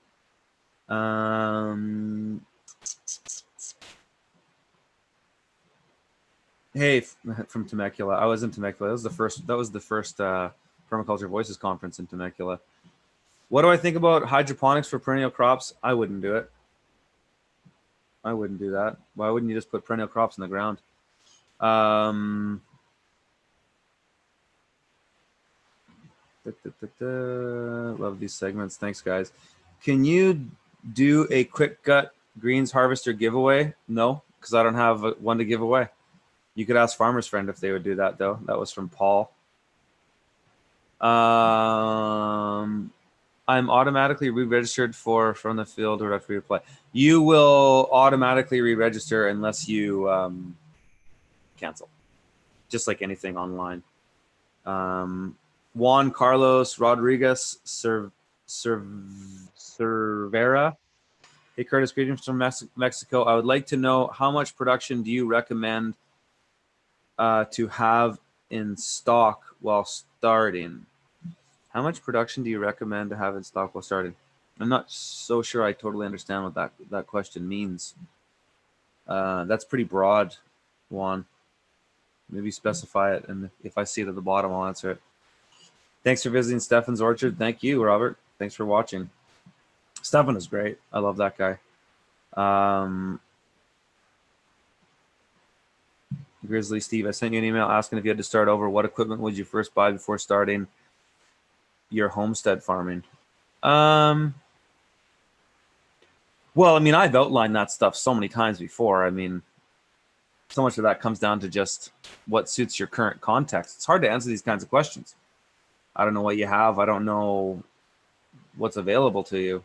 Hey, from Temecula. I was in Temecula. That was the first Permaculture Voices conference in Temecula. What do I think about hydroponics for perennial crops? I wouldn't do it. I wouldn't do that. Why wouldn't you just put perennial crops in the ground? Love these segments. Thanks, guys. Can you do a quick gut greens harvester giveaway? No, because I don't have one to give away. You could ask Farmer's Friend if they would do that, though. That was from Paul. I'm automatically re-registered from the field, or do I have to reapply? You will automatically re-register unless you cancel, just like anything online. Juan Carlos Rodriguez Cervera. Hey, Curtis, greetings from Mexico. I would like to know, how much production do you recommend to have in stock while starting? How much production do you recommend to have in stock while starting? I'm not so sure I totally understand what that question means. That's pretty broad, Juan. Maybe specify it, and if I see it at the bottom, I'll answer it. Thanks for visiting Stefan's Orchard. Thank you, Robert. Thanks for watching. Stefan is great. I love that guy. Grizzly Steve, I sent you an email asking if you had to start over. What equipment would you first buy before starting your homestead farming? Well, I mean, I've outlined that stuff so many times before. I mean, so much of that comes down to just what suits your current context. It's hard to answer these kinds of questions. I don't know what you have. I don't know what's available to you.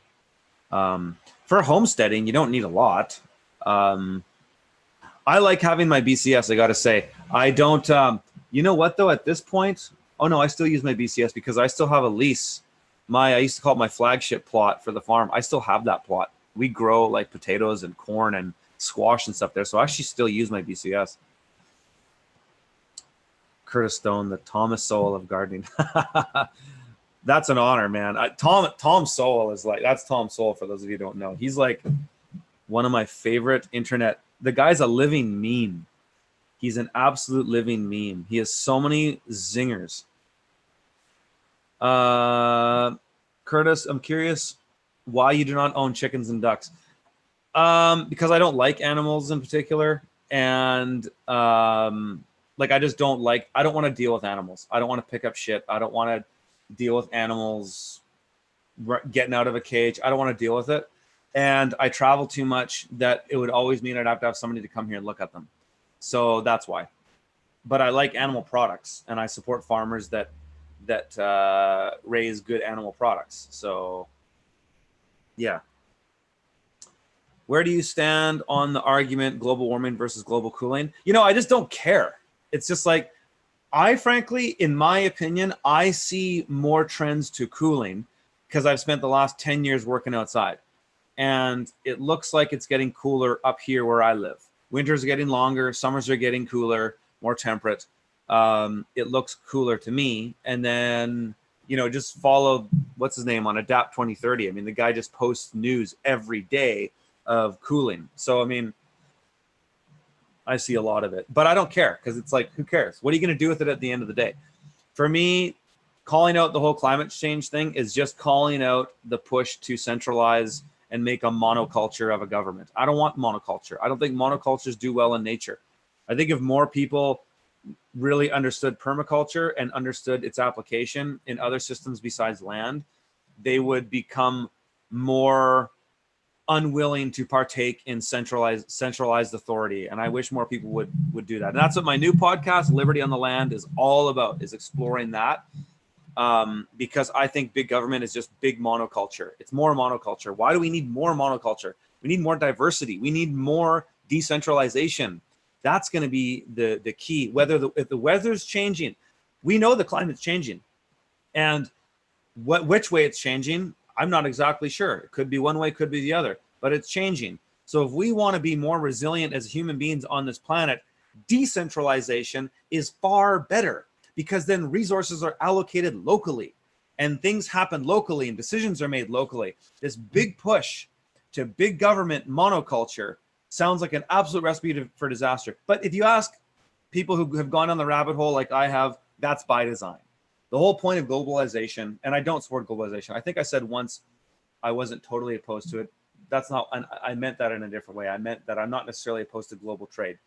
For homesteading, you don't need a lot. I like having my BCS, I got to say. I don't, you know what, though, at this point, oh, no, I still use my BCS because I still have a lease. I used to call it my flagship plot for the farm. I still have that plot. We grow like potatoes and corn and squash and stuff there. So I actually still use my BCS. Curtis Stone, the Thomas Sowell of gardening. That's an honor, man. Tom Sowell is like, that's Tom Sowell for those of you who don't know. He's like one of my favorite internet. The guy's a living meme. He's an absolute living meme. He has so many zingers. Curtis, I'm curious why you do not own chickens and ducks. Because I don't like animals in particular. And like, I just don't like, I don't want to deal with animals. I don't want to pick up shit. I don't want to deal with animals getting out of a cage. I don't want to deal with it. And I travel too much that it would always mean I'd have to have somebody to come here and look at them. So that's why. But I like animal products, and I support farmers that raise good animal products. So yeah. Where do you stand on the argument global warming versus global cooling? You know, I just don't care. It's just like, I frankly, in my opinion, I see more trends to cooling because I've spent the last 10 years working outside. And it looks like it's getting cooler up here where I live. Winters are getting longer, summers are getting cooler, more temperate. It looks cooler to me. And then, you know, just follow, what's his name, on Adapt 2030. I mean, the guy just posts news every day of cooling. So, I mean, I see a lot of it. But I don't care because it's like, who cares? What are you going to do with it at the end of the day? For me, calling out the whole climate change thing is just calling out the push to centralize and make a monoculture of a government. I don't want monoculture. I don't think monocultures do well in nature. I think if more people really understood permaculture and understood its application in other systems besides land, they would become more unwilling to partake in centralized authority. And I wish more people would do that. And that's what my new podcast, Liberty on the Land, is all about, is exploring that. Because I think big government is just big monoculture. It's more monoculture. Why do we need more monoculture? We need more diversity. We need more decentralization. That's going to be the key. If the weather's changing, we know the climate's changing, and which way it's changing, I'm not exactly sure. It could be one way, could be the other, but it's changing. So if we want to be more resilient as human beings on this planet, decentralization is far better. Because then resources are allocated locally and things happen locally and decisions are made locally. This big push to big government monoculture sounds like an absolute recipe for disaster. But if you ask people who have gone on the rabbit hole like I have, that's by design. The whole point of globalization, and I don't support globalization. I think I said once I wasn't totally opposed to it. That's not, I meant that in a different way. I meant that I'm not necessarily opposed to global trade.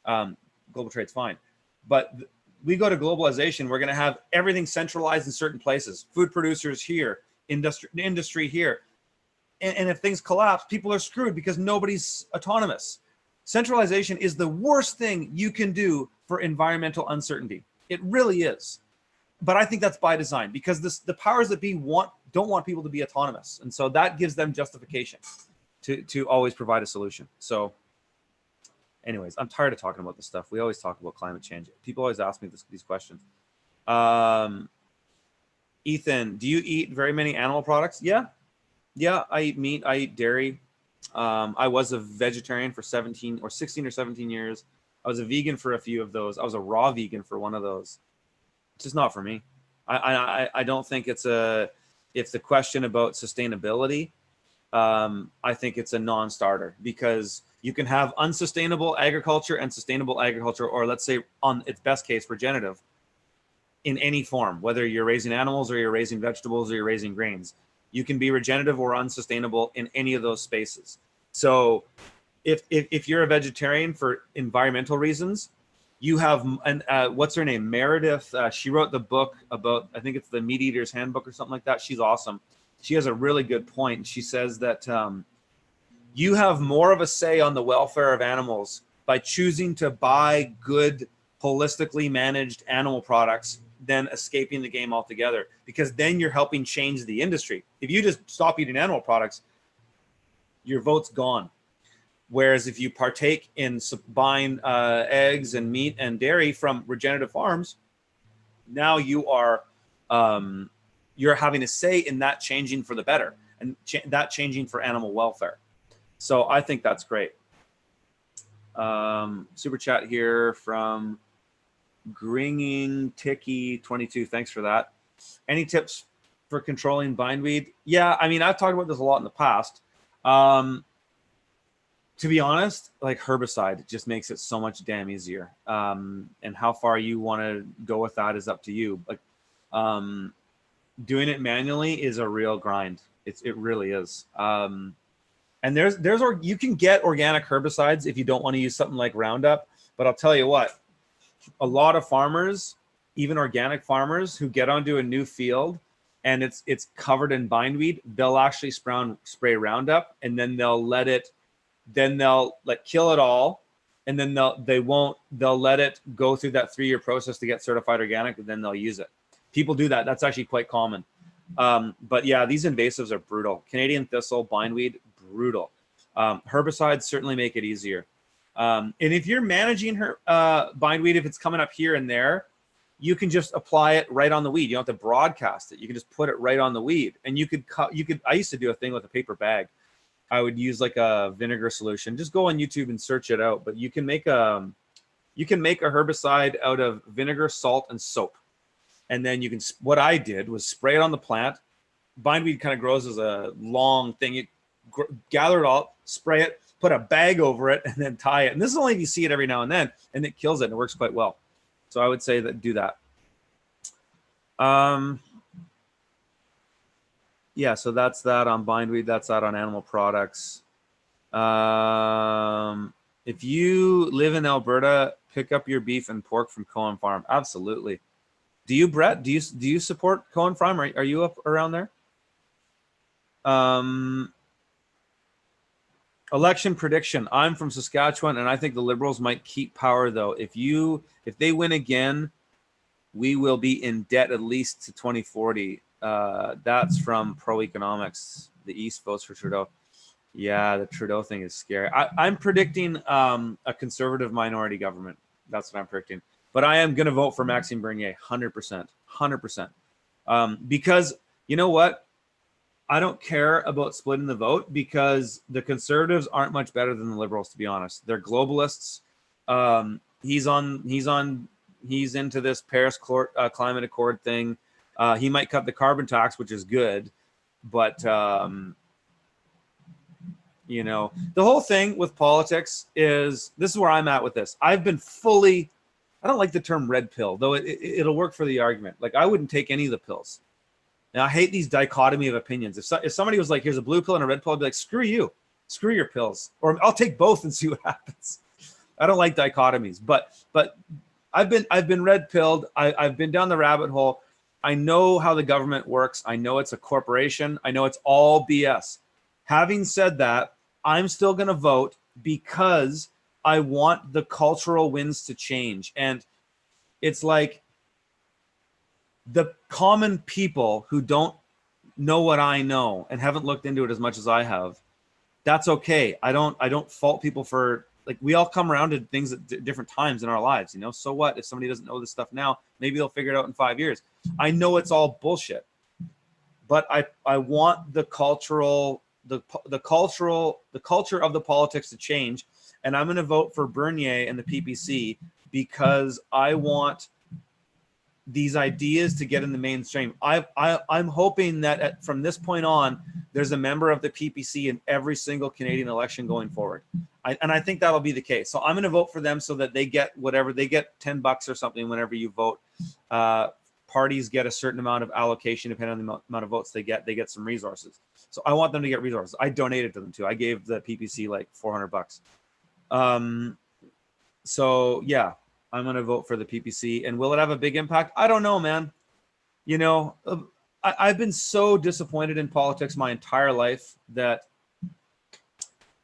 Global trade's fine. But we go to globalization, we're going to have everything centralized in certain places. Food producers here, industry here. And if things collapse, people are screwed because nobody's autonomous. Centralization is the worst thing you can do for environmental uncertainty. It really is. But I think that's by design because the powers that be don't want people to be autonomous. And so that gives them justification to always provide a solution. So anyways, I'm tired of talking about this stuff. We always talk about climate change. People always ask me these questions. Ethan, do you eat very many animal products? Yeah, I eat meat. I eat dairy. I was a vegetarian for 16 or 17 years. I was a vegan for a few of those. I was a raw vegan for one of those. It's just not for me. I don't think it's the question about sustainability. I think it's a non-starter because you can have unsustainable agriculture and sustainable agriculture, or let's say on its best case, regenerative in any form, whether you're raising animals or you're raising vegetables or you're raising grains. You can be regenerative or unsustainable in any of those spaces. So if you're a vegetarian for environmental reasons, You have, and what's her name? Meredith. She wrote the book about, I think it's the Meat Eater's Handbook or something like that. She's awesome. She has a really good point. She says that you have more of a say on the welfare of animals by choosing to buy good, holistically managed animal products than escaping the game altogether, because then you're helping change the industry. If you just stop eating animal products, your vote's gone. Whereas if you partake in buying eggs and meat and dairy from regenerative farms, now you are you're having a say in that changing for the better, and that changing for animal welfare. So I think that's great. Super chat here from Gringing Ticky 22. Thanks for that. Any tips for controlling bindweed? Yeah, I mean, I've talked about this a lot in the past. To be honest, like herbicide just makes it so much damn easier. And how far you want to go with that is up to you. Like doing it manually is a real grind. It really is. And you can get organic herbicides if you don't want to use something like Roundup. But I'll tell you what, a lot of farmers, even organic farmers who get onto a new field and it's covered in bindweed, they'll actually spray Roundup, and then they'll let it. Then they'll kill it all, and then they'll let it go through that 3-year process to get certified organic, and then they'll use it. People do that. That's actually quite common. But yeah, these invasives are brutal. Canadian thistle, bindweed, brutal. Herbicides certainly make it easier. And if you're managing bindweed, if it's coming up here and there, you can just apply it right on the weed. You don't have to broadcast it. You can just put it right on the weed. And I used to do a thing with a paper bag. I would use like a vinegar solution. Just go on YouTube and search it out. But you can make a herbicide out of vinegar, salt, and soap. And then what I did was spray it on the plant. Bindweed kind of grows as a long thing. You gather it all, spray it, put a bag over it, and then tie it. And this is only if you see it every now and then, and it kills it, and it works quite well. So I would say that do that. Yeah, so that's that on bindweed. That's that on animal products. If you live in Alberta, pick up your beef and pork from Cohen Farm. Absolutely. Do you, Brett? Do you support Cohen Farm? Are you up around there? Election prediction. I'm from Saskatchewan, and I think the Liberals might keep power, though. If they win again, we will be in debt at least to 2040. That's from Pro Economics. The East votes for Trudeau. Yeah, the Trudeau thing is scary. I'm predicting a conservative minority government. That's what I'm predicting. But I am going to vote for Maxime Bernier, 100%. 100%. Because you know what? I don't care about splitting the vote, because the Conservatives aren't much better than the Liberals, to be honest. They're globalists. He's into this Paris Climate Accord thing. He might cut the carbon tax, which is good, but you know, the whole thing with politics is, this is where I'm at with this. I've been fully, I don't like the term red pill, though it'll work for the argument. Like, I wouldn't take any of the pills. Now, I hate these dichotomy of opinions. If somebody was like, here's a blue pill and a red pill, I'd be like, screw you, screw your pills, or I'll take both and see what happens. I don't like dichotomies, but I've been red pilled. I've been down the rabbit hole. I know how the government works. I know it's a corporation. I know it's all BS. Having said that, I'm still going to vote because I want the cultural winds to change. And it's like the common people who don't know what I know and haven't looked into it as much as I have. That's okay. I don't fault people for, like, we all come around to things at different times in our lives, you know? So what if somebody doesn't know this stuff now? Maybe they'll figure it out in 5 years. I know it's all bullshit, but I want the culture of the politics to change. And I'm going to vote for Bernier and the PPC because I want these ideas to get in the mainstream. I'm hoping that from this point on, there's a member of the PPC in every single Canadian election going forward. And I think that'll be the case. So I'm going to vote for them so that they get whatever, they get $10 or something whenever you vote. Parties get a certain amount of allocation depending on the amount of votes they get some resources. So I want them to get resources. I donated to them too. I gave the PPC like $400. So yeah, I'm going to vote for the PPC. And will it have a big impact? I don't know, man. You know, I've been so disappointed in politics my entire life that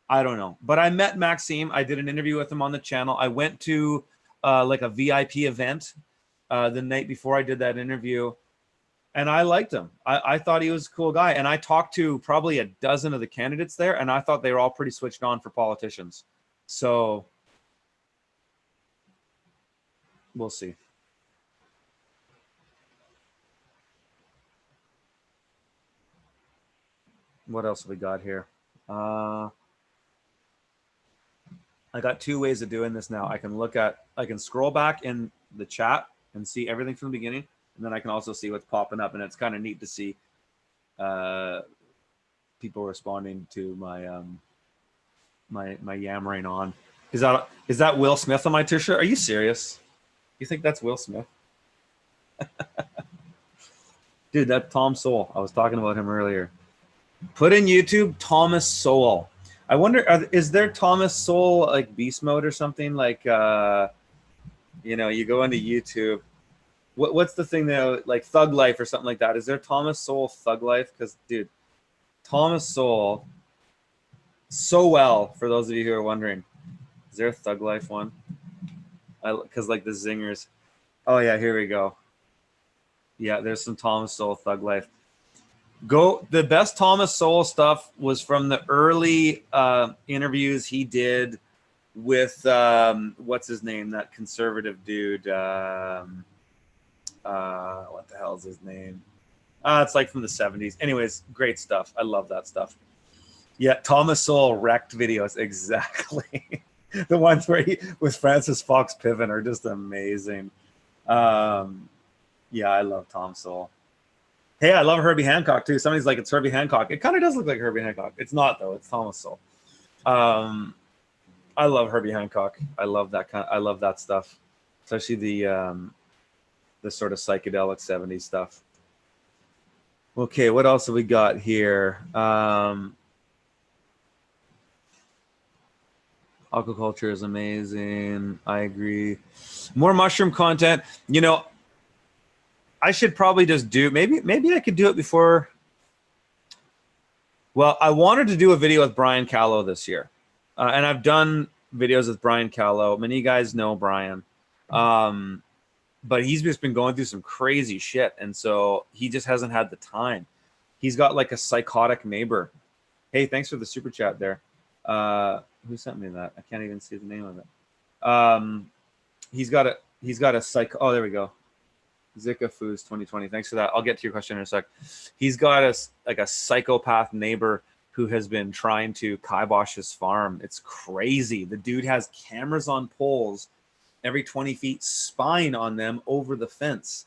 I don't know. But I met Maxime. I did an interview with him on the channel. I went to like a VIP event the night before I did that interview. And I liked him. I thought he was a cool guy. And I talked to probably a dozen of the candidates there, and I thought they were all pretty switched on for politicians. So we'll see. What else have we got here? I got two ways of doing this now. I can scroll back in the chat and see everything from the beginning. And then I can also see what's popping up, and it's kind of neat to see people responding to my my yammering on. Is that Will Smith on my t-shirt? Are you serious? You think that's Will Smith? Dude, that's Tom Sowell. I was talking about him earlier. Put in YouTube Thomas Sowell. I wonder, is there Thomas Sowell like beast mode or something? Like, you know, you go into YouTube. What's the thing that, like, Thug Life or something like that? Is there Thomas Sowell Thug Life? Because, dude, Thomas Sowell, so well, for those of you who are wondering. Is there a Thug Life one? Because, like, the zingers. Oh, yeah, here we go. Yeah, there's some Thomas Sowell Thug Life. The best Thomas Sowell stuff was from the early interviews he did with, what's his name, that conservative dude. What the hell is his name? It's like from the 70s. Anyways, great stuff. I love that stuff. Yeah, Thomas Sowell wrecked videos. Exactly. The ones where he with Francis Fox Piven are just amazing. Yeah, I love Tom Sowell. Hey, I love Herbie Hancock too. Somebody's like, it's Herbie Hancock. It kind of does look like Herbie Hancock. It's not though. It's Thomas Sowell. I love Herbie Hancock. I love that stuff, especially the sort of psychedelic 70s stuff. Okay, what else have we got here? Aquaculture is amazing. I agree. More mushroom content. You know, I should probably just do, maybe I could do it before. Well, I wanted to do a video with Brian Callow this year. And I've done videos with Brian Callow. Many of you guys know Brian. But he's just been going through some crazy shit. And so he just hasn't had the time. He's got like a psychotic neighbor. Hey, thanks for the super chat there. Who sent me that? I can't even see the name of it. He's got a psych. Oh, there we go. Zika Foods 2020. Thanks for that. I'll get to your question in a sec. He's got a psychopath neighbor who has been trying to kibosh his farm. It's crazy. The dude has cameras on poles every 20 feet, spying on them over the fence.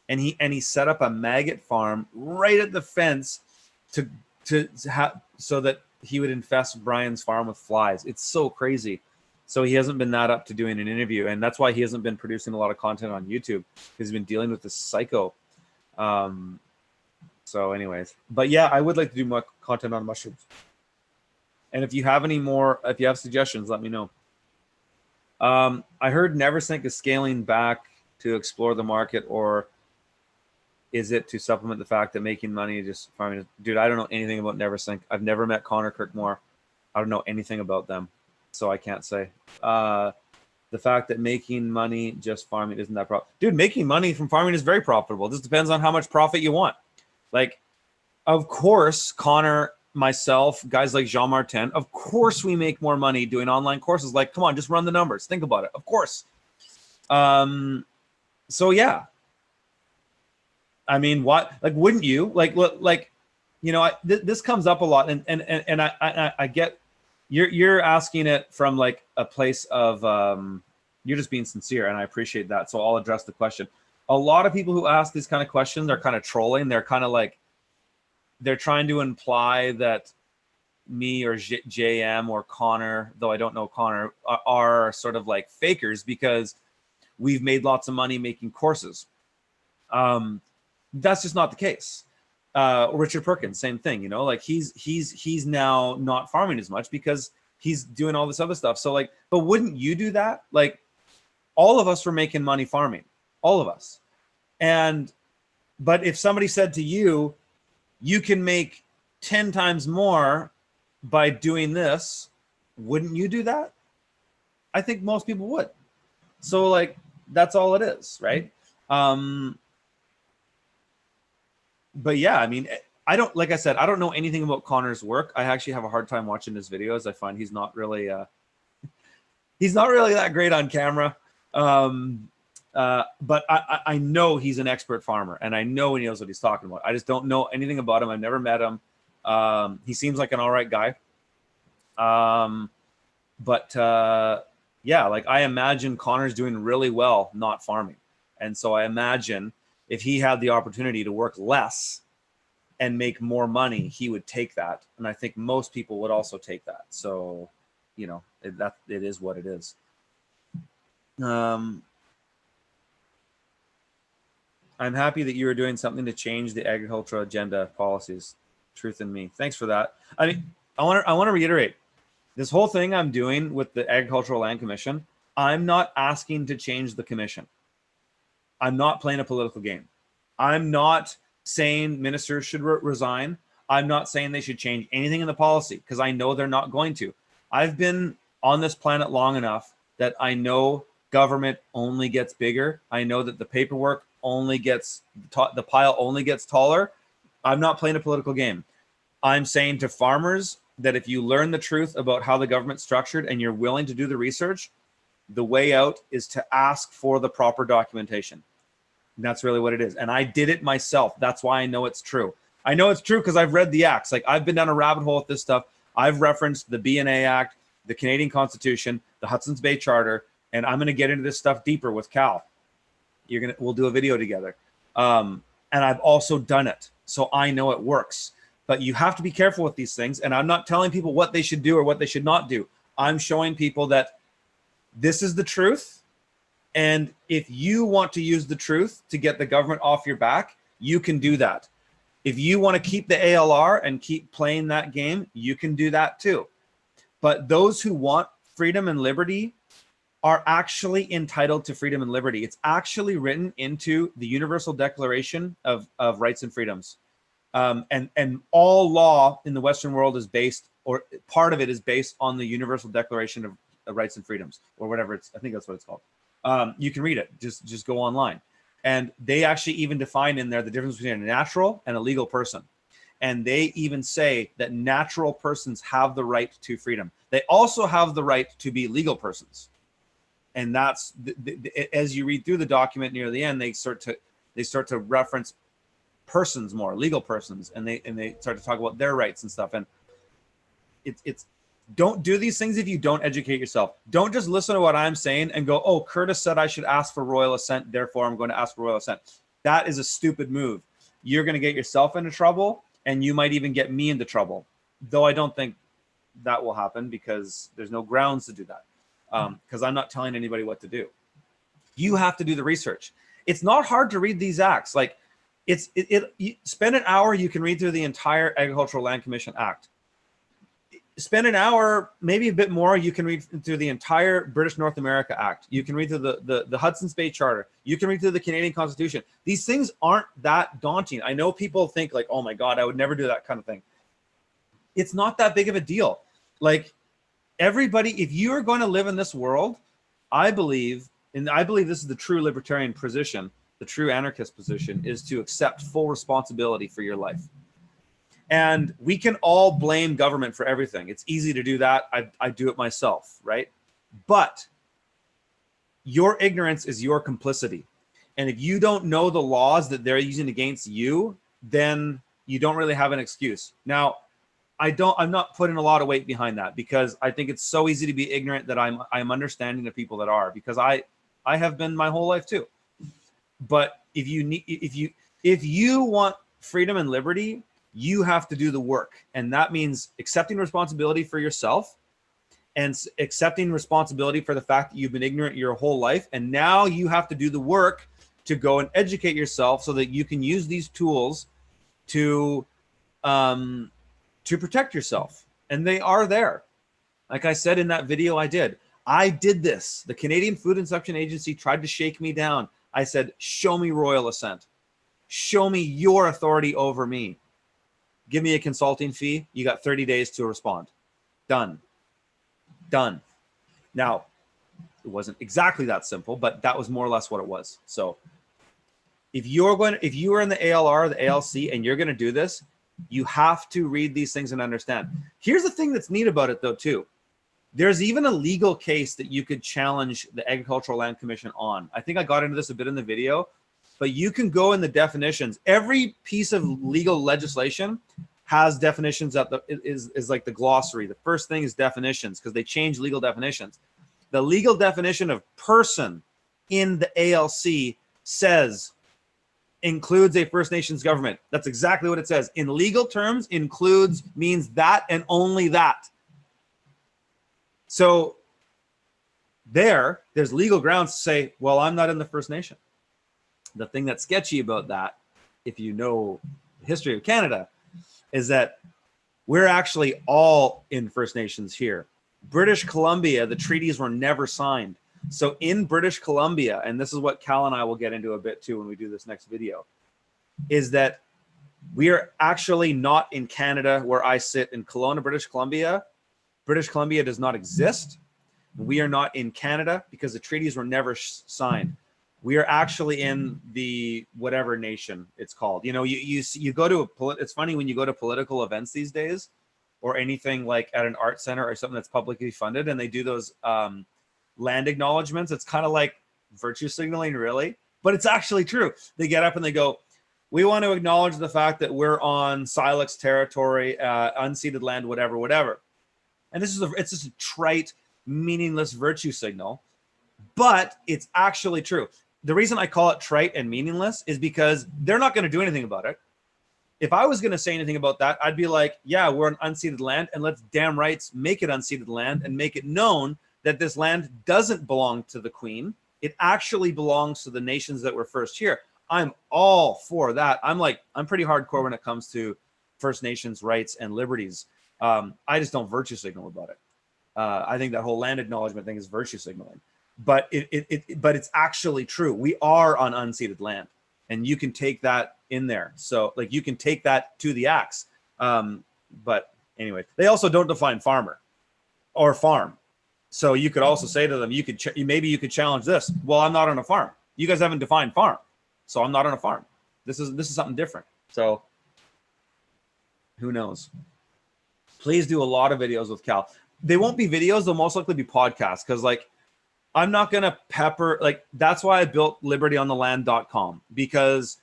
And he set up a maggot farm right at the fence so that he would infest Brian's farm with flies. It's so crazy. So he hasn't been that up to doing an interview, and that's why he hasn't been producing a lot of content on YouTube. He's been dealing with this psycho. So anyways, but yeah, I would like to do more content on mushrooms. And if you have if you have suggestions, let me know. I heard Neversink is scaling back to explore the market, or is it to supplement the fact that making money just farming? Dude, I don't know anything about Neversink. I've never met Connor Kirkmore. I don't know anything about them, so I can't say. The fact that making money just farming isn't that profitable. Dude, making money from farming is very profitable. This depends on how much profit you want. Like, of course, Connor, myself, guys like Jean Martin, of course we make more money doing online courses. Like, come on, just run the numbers. Think about it. Of course. So yeah. I mean, what, like, wouldn't you like, you know, this comes up a lot, and I get you're asking it from like a place of you're just being sincere, and I appreciate that. So I'll address the question. A lot of people who ask these kind of questions are kind of trolling. They're kind of like, they're trying to imply that me or JM or Connor, though I don't know Connor, are sort of like fakers because we've made lots of money making courses. That's just not the case. Richard Perkins, same thing, you know, like he's now not farming as much because he's doing all this other stuff. So like, but wouldn't you do that? Like, all of us were making money farming, all of us. But if somebody said to you, you can make 10 times more by doing this, wouldn't you do that? I think most people would. So like, that's all it is, right? But yeah, I mean, like I said, I don't know anything about Connor's work. I actually have a hard time watching his videos. I find he's not really that great on camera. But I know he's an expert farmer, and I know he knows what he's talking about. I just don't know anything about him. I've never met him. He seems like an all right guy. Yeah, like I imagine Connor's doing really well not farming. And so I imagine if he had the opportunity to work less and make more money, he would take that. And I think most people would also take that. So, you know, it is what it is. I'm happy that you are doing something to change the agricultural agenda policies. Truth in me. Thanks for that. I mean, I want to reiterate this whole thing I'm doing with the Agricultural Land Commission. I'm not asking to change the commission. I'm not playing a political game. I'm not saying ministers should resign. I'm not saying they should change anything in the policy, because I know they're not going to. I've been on this planet long enough that I know government only gets bigger. I know that the paperwork only gets, the pile only gets taller. I'm not playing a political game. I'm saying to farmers that if you learn the truth about how the government's structured and you're willing to do the research, the way out is to ask for the proper documentation. And that's really what it is. And I did it myself. That's why I know it's true. I know it's true because I've read the acts. Like, I've been down a rabbit hole with this stuff. I've referenced the B&A Act, the Canadian Constitution, the Hudson's Bay Charter, and I'm going to get into this stuff deeper with Cal. We'll do a video together. And I've also done it, so I know it works. But you have to be careful with these things. And I'm not telling people what they should do or what they should not do. I'm showing people that this is the truth. And if you want to use the truth to get the government off your back, you can do that. If you want to keep the ALR and keep playing that game, you can do that too. But those who want freedom and liberty are actually entitled to freedom and liberty. It's actually written into the Universal Declaration of Rights and Freedoms. And all law in the Western world is based, or part of it is based on the Universal Declaration of Rights and Freedoms, or whatever I think that's what it's called. You can read it, just go online. And they actually even define in there the difference between a natural and a legal person. And they even say that natural persons have the right to freedom. They also have the right to be legal persons. And that's, as you read through the document near the end, they start to reference persons more, legal persons, and they start to talk about their rights and stuff. And it's don't do these things if you don't educate yourself. Don't just listen to what I'm saying and go, oh, Curtis said I should ask for royal assent, therefore I'm going to ask for royal assent. That is a stupid move. You're going to get yourself into trouble, and you might even get me into trouble, though I don't think that will happen because there's no grounds to do that, because I'm not telling anybody what to do. You have to do the research. It's not hard to read these acts. Like, you spend an hour, you can read through the entire Agricultural Land Commission Act. Spend an hour, maybe a bit more, you can read through the entire British North America Act. You can read through the Hudson's Bay Charter. You can read through the Canadian Constitution. These things aren't that daunting. I know people think like, oh my God, I would never do that kind of thing. It's not that big of a deal. Like, everybody, if you are going to live in this world, I believe this is the true libertarian position, the true anarchist position, is to accept full responsibility for your life. And we can all blame government for everything. It's easy to do that. I do it myself, right? But your ignorance is your complicity. And if you don't know the laws that they're using against you, then you don't really have an excuse. Now, I'm not putting a lot of weight behind that, because I think it's so easy to be ignorant that I'm understanding the people that are, because I have been my whole life too. But if you want freedom and liberty, you have to do the work. And that means accepting responsibility for yourself and accepting responsibility for the fact that you've been ignorant your whole life. And now you have to do the work to go and educate yourself so that you can use these tools to protect yourself. And they are there. Like I said in that video I did, I did this. The Canadian Food Inspection Agency tried to shake me down. I said, show me royal assent. Show me your authority over me. Give me a consulting fee. You got 30 days to respond. Done. Done. Now, it wasn't exactly that simple, but that was more or less what it was. So if you are in the ALR, the ALC, and you're going to do this, you have to read these things and understand. Here's the thing that's neat about it, though, too. There's even a legal case that you could challenge the Agricultural Land Commission on. I think I got into this a bit in the video, but you can go in the definitions. Every piece of legal legislation has definitions that is like the glossary. The first thing is definitions, because they change legal definitions. The legal definition of person in the ALC says includes a First Nations government. That's exactly what it says. In legal terms, includes means that and only that. So there's legal grounds to say, well, I'm not in the First Nation. The thing that's sketchy about that, if you know the history of Canada, is that we're actually all in First Nations here. British Columbia, the treaties were never signed. So in British Columbia, and this is what Cal and I will get into a bit too when we do this next video, is that we are actually not in Canada where I sit in Kelowna, British Columbia. British Columbia does not exist. We are not in Canada because the treaties were never signed. We are actually in the whatever nation it's called. You know, you go to it's funny when you go to political events these days, or anything like at an art center or something that's publicly funded, and they do those land acknowledgements. It's kind of like virtue signaling, really, but it's actually true. They get up and they go, we want to acknowledge the fact that we're on Silex territory, unceded land, whatever. And this is it's just a trite, meaningless virtue signal, but it's actually true. The reason I call it trite and meaningless is because they're not going to do anything about it. If I was going to say anything about that, I'd be like, yeah, we're on unceded land, and let's damn rights make it unceded land and make it known that this land doesn't belong to the Queen. It actually belongs to the nations that were first here. I'm all for that. I'm pretty hardcore when it comes to First Nations rights and liberties. I just don't virtue signal about it. I think that whole land acknowledgement thing is virtue signaling, but it's actually true. We are on unceded land, and you can take that in there. So like you can take that to the axe. But anyway, they also don't define farmer or farm. So you could also say to them, maybe you could challenge this. Well, I'm not on a farm. You guys haven't defined farm, so I'm not on a farm. This is something different. So who knows? Please do a lot of videos with Cal. They won't be videos. They'll most likely be podcasts, because like I'm not going to pepper. Like that's why I built libertyontheland.com, because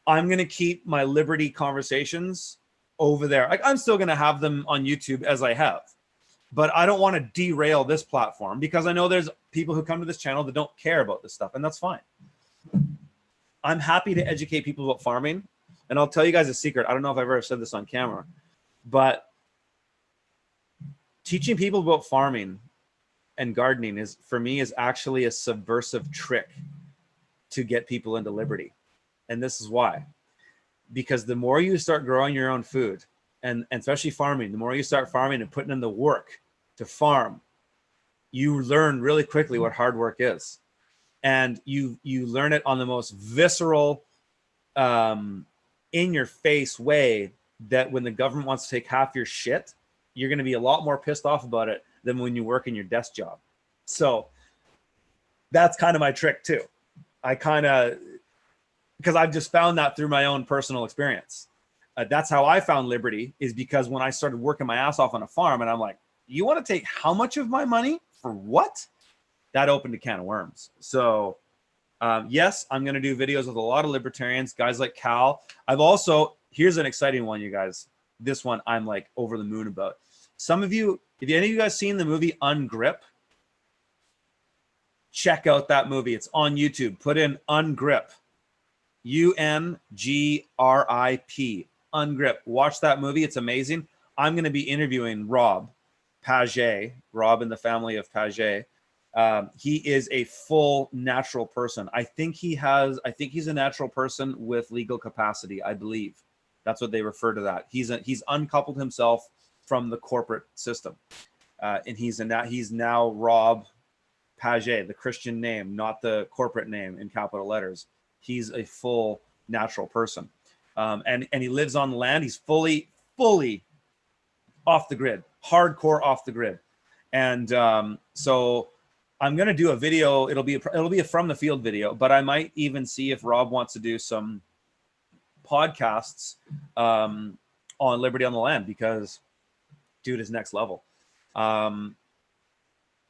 I'm going to keep my liberty conversations over there. Like I'm still going to have them on YouTube as I have, but I don't want to derail this platform, because I know there's people who come to this channel that don't care about this stuff, and that's fine. I'm happy to educate people about farming. And I'll tell you guys a secret. I don't know if I've ever said this on camera, but teaching people about farming and gardening is, for me, is actually a subversive trick to get people into liberty. And this is why. Because the more you start growing your own food, and especially farming, the more you start farming and putting in the work to farm, you learn really quickly what hard work is. And you learn it on the most visceral, in your face way, that when the government wants to take half your shit, you're going to be a lot more pissed off about it than when you work in your desk job. So that's kind of my trick too. Because I've just found that through my own personal experience. That's how I found liberty, is because when I started working my ass off on a farm, and I'm like, you want to take how much of my money for what? That opened a can of worms. So yes, I'm going to do videos with a lot of libertarians, guys like Cal. Here's an exciting one, you guys. This one I'm like over the moon about. Some of you, if any of you guys seen the movie Ungrip, check out that movie. It's on YouTube. Put in Ungrip. UNGRIP. Ungrip. Watch that movie. It's amazing. I'm going to be interviewing Rob Paget, Rob in the family of Paget. He is a full natural person. I think he's a natural person with legal capacity, I believe. That's what they refer to that. He's uncoupled himself from the corporate system. and he's now Rob Paget, the Christian name, not the corporate name in capital letters. He's a full natural person, and he lives on the land. He's fully off the grid, hardcore off the grid, and so I'm gonna do a video. It'll be a from the field video, but I might even see if Rob wants to do some podcasts on Liberty on the Land, because dude is next level.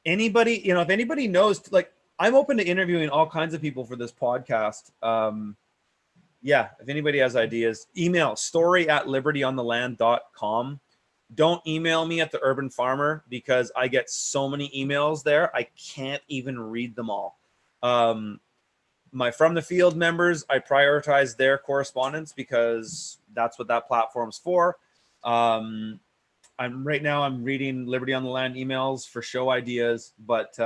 Anybody, if anybody knows, like, I'm open to interviewing all kinds of people for this podcast. Yeah, if anybody has ideas, email story@libertyontheland.com. Don't email me at the Urban Farmer, because I get so many emails there. I can't even read them all. My From the Field members, I prioritize their correspondence because that's what that platform's for. I'm reading Liberty on the Land emails for show ideas, but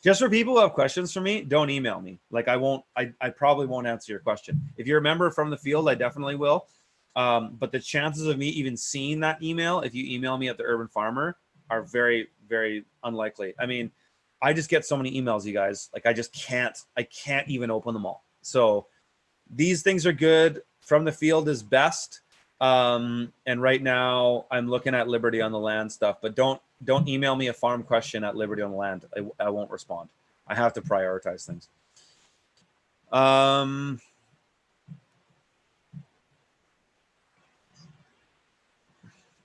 just for people who have questions for me, don't email me. Like, I probably won't answer your question. If you're a member From the Field, I definitely will. But the chances of me even seeing that email, if you email me at the Urban Farmer, are very, very unlikely. I mean, I just get so many emails, you guys. Like, I can't even open them all. So these things are good. From the Field is best. And right now I'm looking at Liberty on the Land stuff, but don't email me a farm question at Liberty on the Land. I won't respond. I have to prioritize things.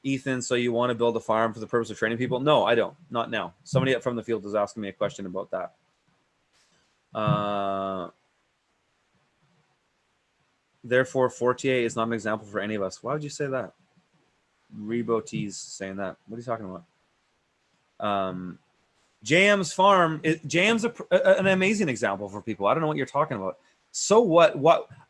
Ethan, so you want to build a farm for the purpose of training people? No, I don't. Not now. Somebody From the Field is asking me a question about that. Therefore, Fortier is not an example for any of us. Why would you say that? Rebo T's saying that. What are you talking about? JM's farm. JM's an amazing example for people. I don't know what you're talking about. So what?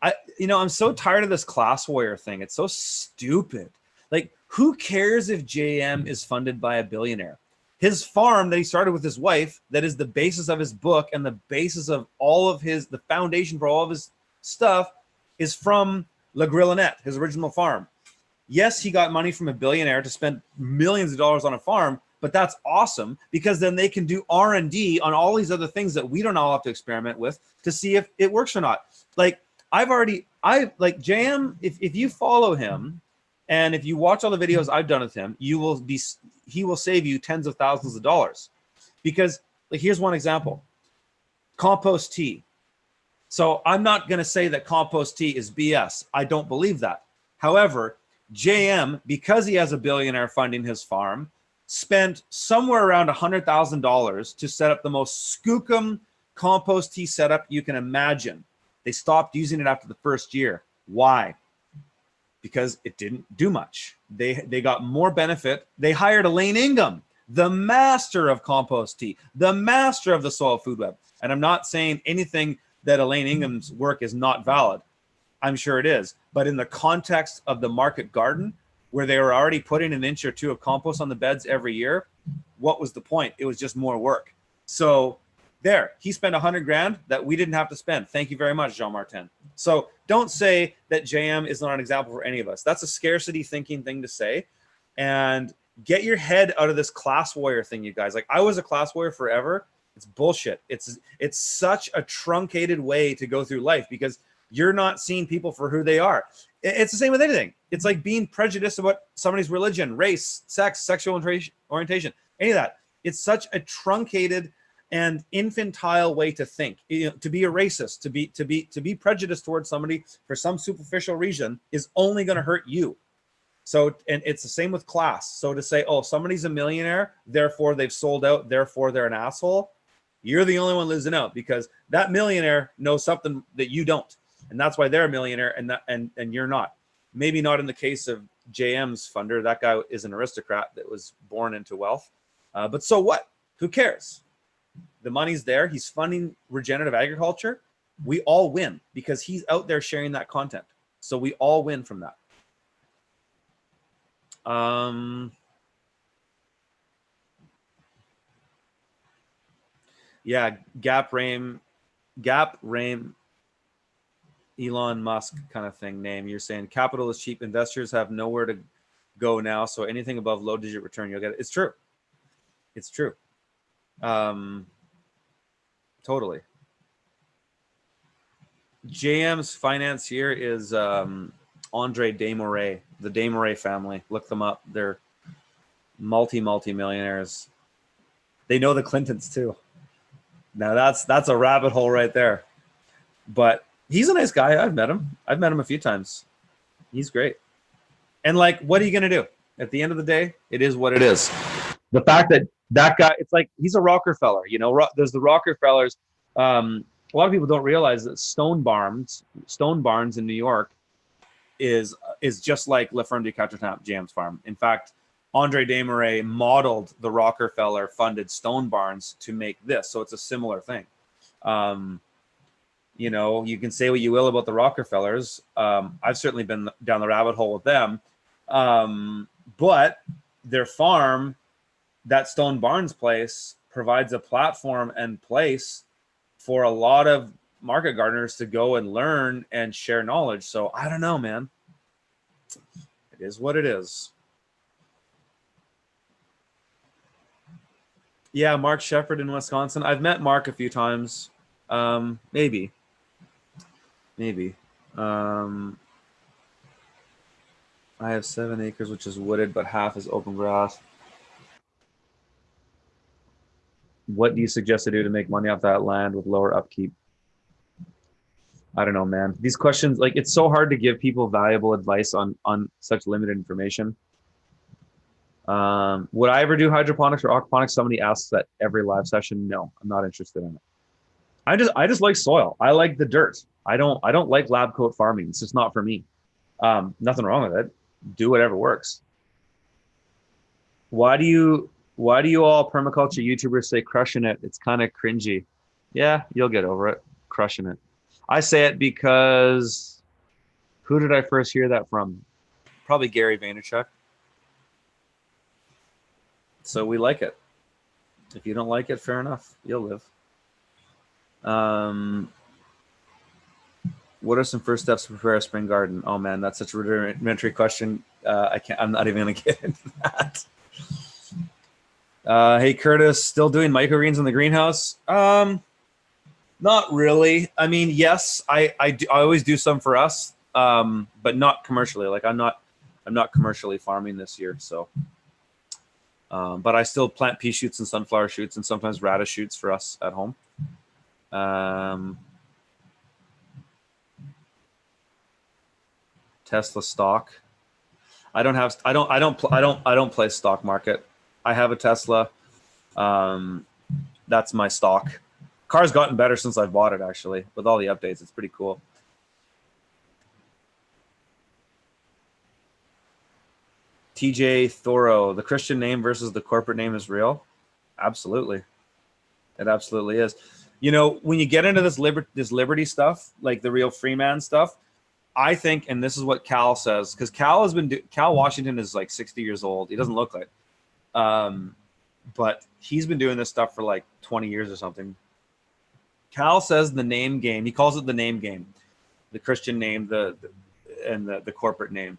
I'm so tired of this class warrior thing. It's so stupid. Like, who cares if JM is funded by a billionaire? His farm that he started with his wife, that is the basis of his book and the basis of all of the foundation for all of his stuff, is from La Grillinette, his original farm. Yes, he got money from a billionaire to spend millions of dollars on a farm, but that's awesome, because then they can do R&D on all these other things that we don't all have to experiment with to see if it works or not. Like, JM, if you follow him and if you watch all the videos I've done with him, he will save you tens of thousands of dollars. Because, like, here's one example. Compost tea. So I'm not going to say that compost tea is BS. I don't believe that. However, JM, because he has a billionaire funding his farm, spent somewhere around $100,000 to set up the most skookum compost tea setup you can imagine. They stopped using it after the first year. Why? Because it didn't do much. They got more benefit. They hired Elaine Ingham, the master of compost tea, the master of the soil food web. And I'm not saying anything that Elaine Ingham's work is not valid. I'm sure it is. But in the context of the market garden, where they were already putting an inch or two of compost on the beds every year, what was the point? It was just more work. So there, he spent $100,000 that we didn't have to spend. Thank you very much, Jean Martin. So don't say that JM is not an example for any of us. That's a scarcity thinking thing to say. And get your head out of this class warrior thing, you guys. Like, I was a class warrior forever. It's bullshit. It's such a truncated way to go through life, because you're not seeing people for who they are. It's the same with anything. It's like being prejudiced about somebody's religion, race, sex, sexual orientation, any of that. It's such a truncated and infantile way to think. To be a racist, to be prejudiced towards somebody for some superficial reason is only going to hurt you. So, and it's the same with class. So to say, oh, somebody's a millionaire, therefore they've sold out, therefore they're an asshole, you're the only one losing out, because that millionaire knows something that you don't. And that's why they're a millionaire and you're not. Maybe not in the case of JM's funder. That guy is an aristocrat that was born into wealth. But so what? Who cares? The money's there. He's funding regenerative agriculture. We all win because he's out there sharing that content. So we all win from that. Yeah, Gap Rame, Elon Musk kind of thing name. You're saying capital is cheap. Investors have nowhere to go now. So anything above low digit return, you'll get it. It's true. It's true. Totally. JM's financier is Andre Desmarais, the Desmarais family. Look them up. They're multi-millionaires. They know the Clintons too. Now that's a rabbit hole right there. But he's a nice guy. I've met him a few times. He's great. And like, what are you going to do? At the end of the day, it is what it is. The fact that that guy, it's like, he's a Rockefeller, you know, there's the Rockefellers. A lot of people don't realize that Stone Barns in New York is just like La Ferme du Quatre-Temps, Jam's farm. In fact, Andre Desmarais modeled the Rockefeller funded Stone Barns to make this. So it's a similar thing. You know, you can say what you will about the Rockefellers. I've certainly been down the rabbit hole with them. But their farm, that Stone Barns place, provides a platform and place for a lot of market gardeners to go and learn and share knowledge. So I don't know, man. It is what it is. Yeah, Mark Shepard in Wisconsin. I've met Mark a few times. Maybe. I have 7 acres, which is wooded, but half is open grass. What do you suggest to do to make money off that land with lower upkeep? I don't know, man. These questions, like, it's so hard to give people valuable advice on such limited information. Would I ever do hydroponics or aquaponics? Somebody asks that every live session. No, I'm not interested in it. I just like soil. I like the dirt. I don't like lab coat farming. It's just not for me. Nothing wrong with it. Do whatever works. Why do you all permaculture YouTubers say crushing it? It's kind of cringy. Yeah, you'll get over it. Crushing it. I say it because who did I first hear that from? Probably Gary Vaynerchuk. So we like it. If you don't like it, fair enough. You'll live. What are some first steps to prepare a spring garden? Oh man, that's such a rudimentary question. I'm not even gonna get into that. Hey Curtis, still doing microgreens in the greenhouse? Not really. I mean, yes, I always do some for us, but not commercially. Like I'm not commercially farming this year, so. But I still plant pea shoots and sunflower shoots and sometimes radish shoots for us at home. Tesla stock. I don't play stock market. I have a Tesla. That's my stock. Car's gotten better since I bought it, actually, with all the updates. It's pretty cool. TJ Thoro, the Christian name versus the corporate name is real. Absolutely. It absolutely is. You know, when you get into this liberty stuff, like the real free man stuff, I think, and this is what Cal says, because Cal Washington is like 60 years old. He doesn't look like, but he's been doing this stuff for like 20 years or something. Cal says the name game. He calls it the name game, the Christian name, and the corporate name.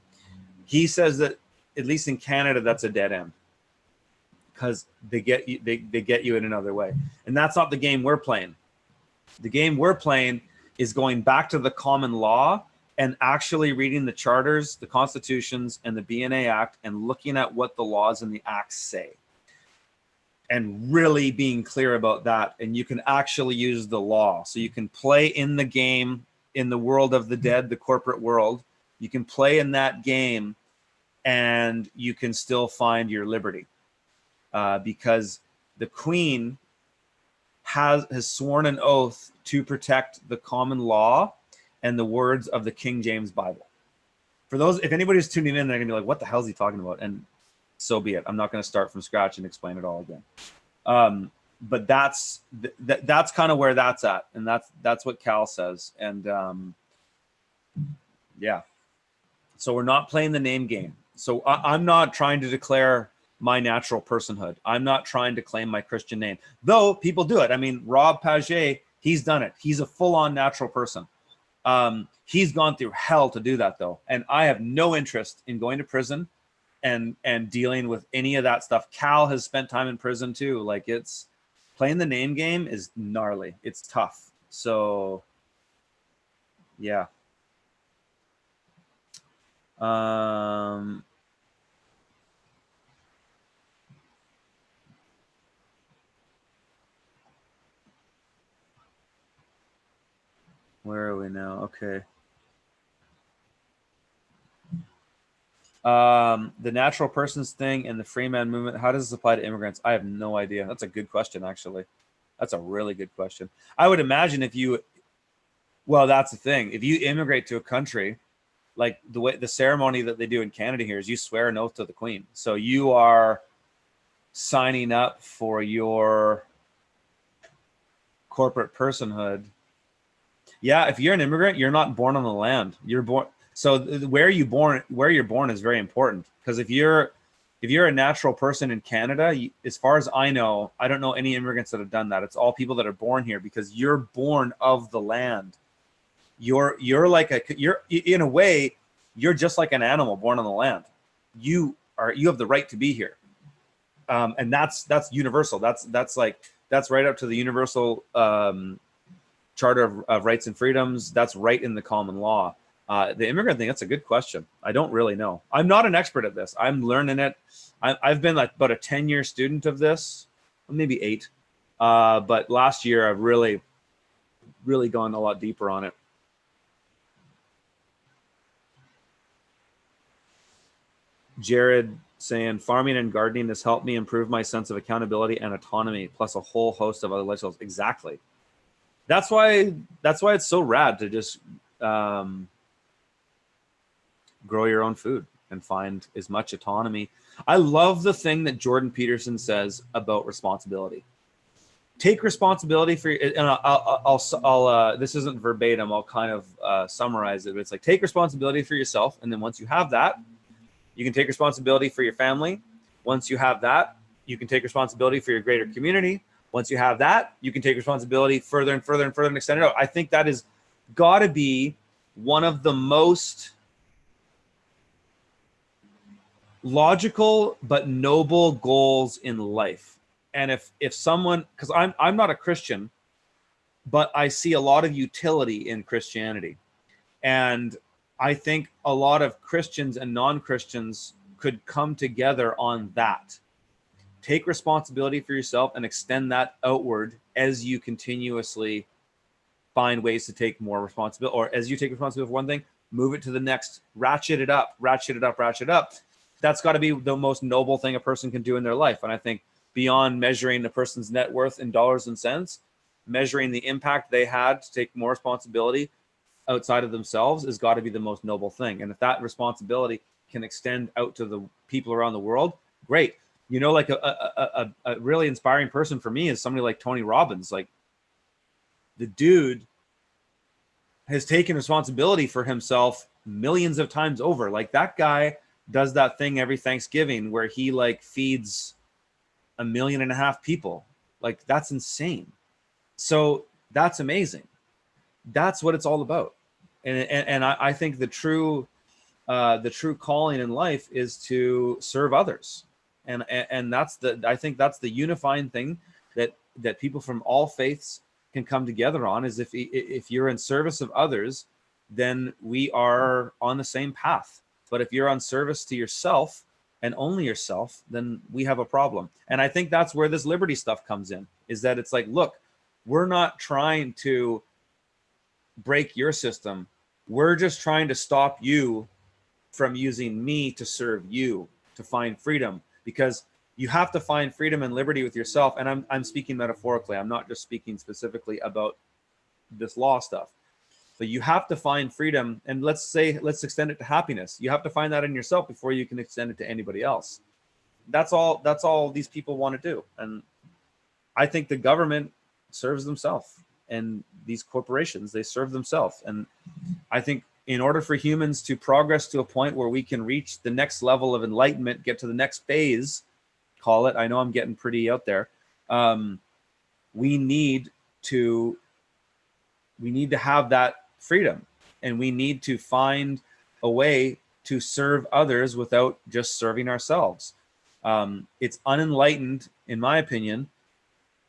He says that at least in Canada, that's a dead end because they get you in another way, and that's not the game we're playing. The game we're playing is going back to the common law and actually reading the charters, the constitutions, and the BNA Act and looking at what the laws and the acts say and really being clear about that. And you can actually use the law. So you can play in the game, in the world of the dead, the corporate world. You can play in that game and you can still find your liberty because the Queen has sworn an oath to protect the common law and the words of the King James Bible. For those, if anybody's tuning in, they're gonna be like, what the hell is he talking about? And so be it. I'm not gonna start from scratch and explain it all again. But that's kind of where that's at. And that's what Cal says. And yeah. So we're not playing the name game. So I'm not trying to declare my natural personhood. I'm not trying to claim my Christian name, though people do it. I mean, Rob Paget, he's done it. He's a full-on natural person. He's gone through hell to do that, though. And I have no interest in going to prison and dealing with any of that stuff. Cal has spent time in prison too. Like, it's playing the name game is gnarly. It's tough. So yeah. Where are we now? Okay. The natural persons thing and the free man movement, how does this apply to immigrants? I have no idea. That's a good question, actually. That's a really good question. I would imagine well, that's the thing. If you immigrate to a country, like the ceremony that they do in Canada here is you swear an oath to the Queen. So you are signing up for your corporate personhood. Yeah, if you're an immigrant, you're not born on the land. You're born. So where you're born is very important, because if you're a natural person in Canada, as far as I know, I don't know any immigrants that have done that. It's all people that are born here, because you're born of the land. You're in a way, you're just like an animal born on the land. You have the right to be here, and that's universal. That's right up to the universal Charter of Rights and Freedoms. That's right in the common law. The immigrant thing, that's a good question. I don't really know. I'm not an expert at this. I'm learning it. I've been like about a 10-year student of this, maybe 8. But last year I've really gone a lot deeper on it. Jared saying, farming and gardening has helped me improve my sense of accountability and autonomy, plus a whole host of other lifestyles. Exactly. That's why it's so rad to just grow your own food and find as much autonomy. I love the thing that Jordan Peterson says about responsibility. Take responsibility for, and I'll this isn't verbatim, I'll kind of summarize it, but it's like, take responsibility for yourself, and then once you have that, you can take responsibility for your family. Once you have that, you can take responsibility for your greater community. Once you have that, you can take responsibility further and further and further and extend it out. I think that is got to be one of the most logical but noble goals in life. And if someone, because I'm not a Christian, but I see a lot of utility in Christianity. And I think a lot of Christians and non-Christians could come together on that. Take responsibility for yourself and extend that outward as you continuously find ways to take more responsibility, or as you take responsibility for one thing, move it to the next, ratchet it up. That's got to be the most noble thing a person can do in their life. And I think beyond measuring a person's net worth in dollars and cents, measuring the impact they had to take more responsibility outside of themselves has got to be the most noble thing. And if that responsibility can extend out to the people around the world, great. You know, like a really inspiring person for me is somebody like Tony Robbins. Like, the dude has taken responsibility for himself millions of times over. Like, that guy does that thing every Thanksgiving where he like feeds 1.5 million people. Like, that's insane. So that's amazing. That's what it's all about. And I think the true calling in life is to serve others. And I think that's the unifying thing that people from all faiths can come together on, is if you're in service of others, then we are on the same path. But if you're on service to yourself and only yourself, then we have a problem. And I think that's where this liberty stuff comes in, is that it's like, look, we're not trying to break your system. We're just trying to stop you from using me to serve you, to find freedom, because you have to find freedom and liberty with yourself. And I'm speaking metaphorically. I'm not just speaking specifically about this law stuff. But you have to find freedom, and let's extend it to happiness. You have to find that in yourself before you can extend it to anybody else. That's all these people want to do. And I think the government serves themselves, and these corporations, they serve themselves. And I think in order for humans to progress to a point where we can reach the next level of enlightenment, get to the next phase, call it, I know I'm getting pretty out there, we need to have that freedom, and we need to find a way to serve others without just serving ourselves. It's unenlightened, in my opinion,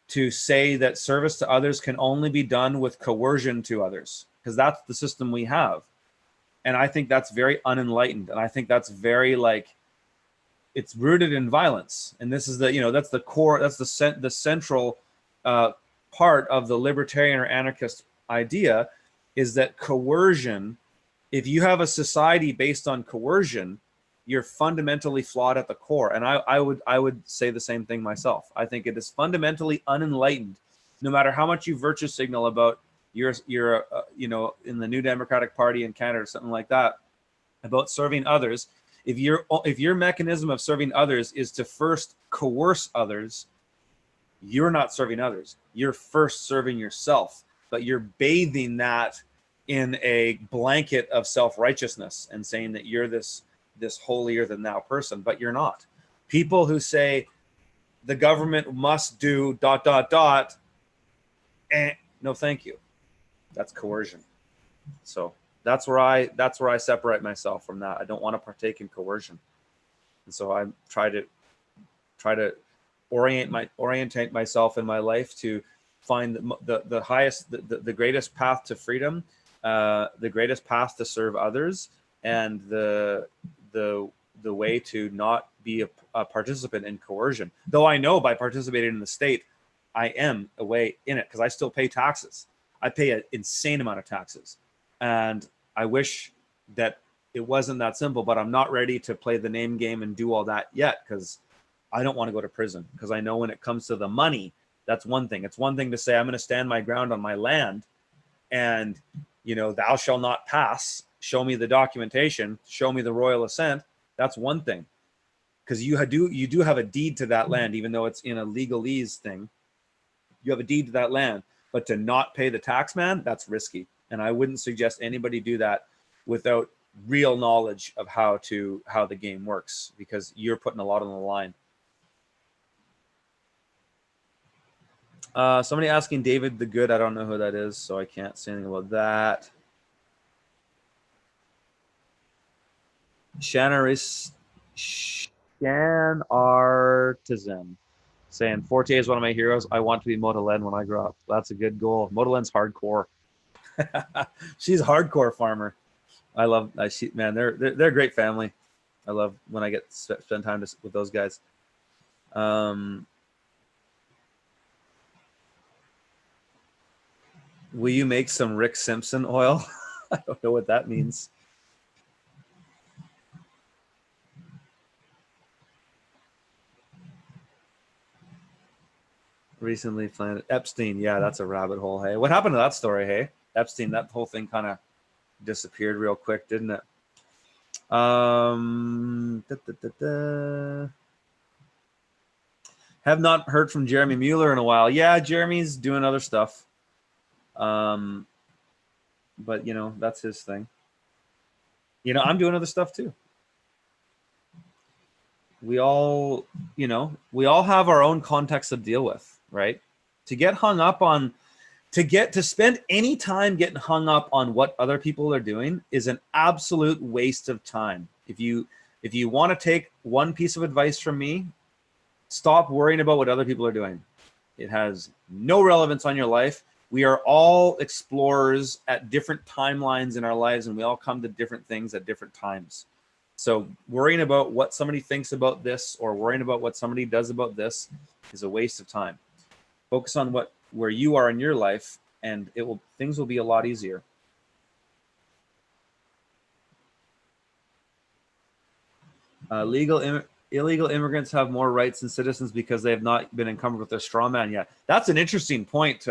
to say that service to others can only be done with coercion to others, because that's the system we have. And I think that's very unenlightened. And I think that's very like, it's rooted in violence. And this is the, that's the core, that's the central part of the libertarian or anarchist idea, is that coercion, if you have a society based on coercion, you're fundamentally flawed at the core. And I would say the same thing myself. I think it is fundamentally unenlightened, no matter how much you virtue signal about you're in the New Democratic Party in Canada or something like that, about serving others. If your mechanism of serving others is to first coerce others, you're not serving others. You're first serving yourself, but you're bathing that in a blanket of self-righteousness and saying that you're this holier than thou person, but you're not. People who say the government must do ... no, thank you. That's coercion. So that's where I separate myself from that. I don't want to partake in coercion, and so I try to orientate myself in my life to find the highest, the greatest path to freedom, the greatest path to serve others, and the way to not be a participant in coercion. Though I know by participating in the state, I am a way in it, because I still pay taxes. I pay an insane amount of taxes, and I wish that it wasn't that simple, but I'm not ready to play the name game and do all that yet, because I don't want to go to prison. Because I know when it comes to the money, that's one thing. It's one thing to say I'm going to stand my ground on my land, and thou shall not pass. Show me the documentation. Show me the royal assent. That's one thing, because you do have a deed to that land, even though it's in a legalese thing. You have a deed to that land, but to not pay the tax man, that's risky. And I wouldn't suggest anybody do that without real knowledge of how the game works, because you're putting a lot on the line. Somebody asking David the Good. I don't know who that is, so I can't say anything about that. Shan Artisan saying Forte is one of my heroes. I want to be Modelen when I grow up. That's a good goal. Modelen's hardcore. She's a hardcore farmer. I love man. They're a great family. I love when I get to spend time with those guys. Will you make some Rick Simpson oil? I don't know what that means. Recently planted Epstein. Yeah, that's a rabbit hole. Hey, what happened to that story? Hey, Epstein. That whole thing kind of disappeared real quick, didn't it? Have not heard from Jeremy Mueller in a while. Yeah, Jeremy's doing other stuff. But that's his thing. I'm doing other stuff too. We all have our own context to deal with, right? To spend any time getting hung up on what other people are doing is an absolute waste of time. If you want to take one piece of advice from me, stop worrying about what other people are doing. It has no relevance on your life. We are all explorers at different timelines in our lives, and we all come to different things at different times. So worrying about what somebody thinks about this, or worrying about what somebody does about this, is a waste of time. Focus on where you are in your life, and things will be a lot easier. Illegal immigrants have more rights than citizens because they have not been encumbered with their straw man yet. That's an interesting point.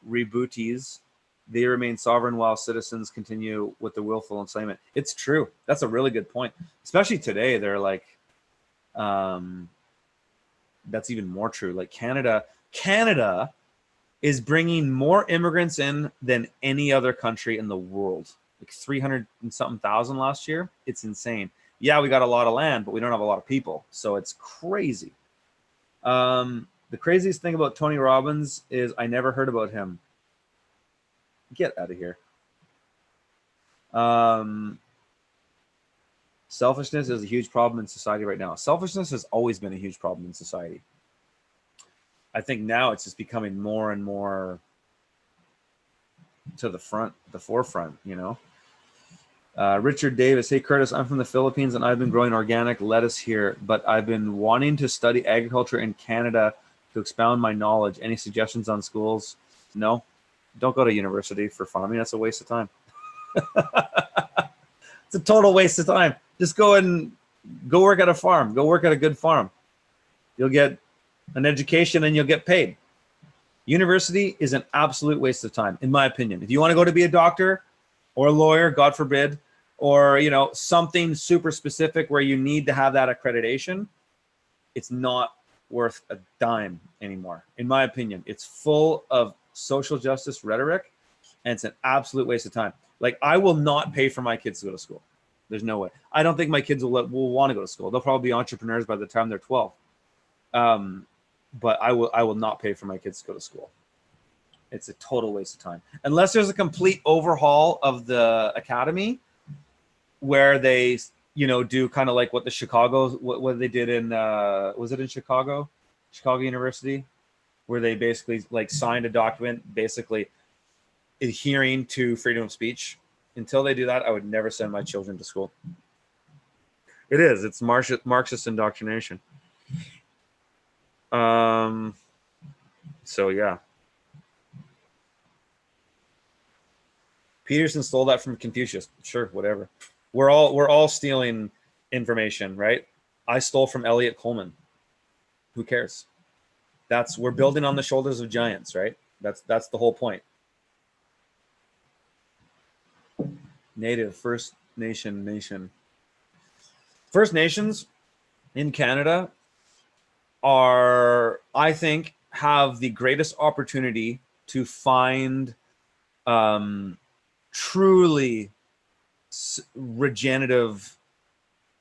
Rebooties, they remain sovereign while citizens continue with the willful enslavement. It's true. That's a really good point. Especially today, they're like, that's even more true. Like Canada is bringing more immigrants in than any other country in the world. Like 300 and something thousand last year. It's insane. Yeah, we got a lot of land, but we don't have a lot of people. So it's crazy. The craziest thing about Tony Robbins is I never heard about him. Get out of here. Selfishness is a huge problem in society right now. Selfishness has always been a huge problem in society. I think now it's just becoming more and more to the forefront, you know. Richard Davis, hey Curtis, I'm from the Philippines and I've been growing organic lettuce here, but I've been wanting to study agriculture in Canada to expound my knowledge. Any suggestions on schools? No, don't go to university for farming. That's a waste of time. It's a total waste of time. Just go work at a farm. Go work at a good farm. You'll get an education and you'll get paid. University is an absolute waste of time, in my opinion. If you want to go to be a doctor or a lawyer, God forbid, or something super specific where you need to have that accreditation, it's not worth a dime anymore. In my opinion, it's full of social justice rhetoric, and it's an absolute waste of time. Like, I will not pay for my kids to go to school. There's no way. I don't think my kids will want to go to school. They'll probably be entrepreneurs by the time they're 12. But I will not pay for my kids to go to school. It's a total waste of time. Unless there's a complete overhaul of the academy where they, do kind of like what the what they did in, was it in Chicago University, where they basically like signed a document basically adhering to freedom of speech. Until they do that, I would never send my children to school. It's Marxist indoctrination. So yeah. Peterson stole that from Confucius. Sure, whatever. We're all stealing information, right? I stole from Elliot Coleman. Who cares? We're building on the shoulders of giants, right? That's the whole point. Native, First Nation. First Nations in Canada are, I think, have the greatest opportunity to find truly regenerative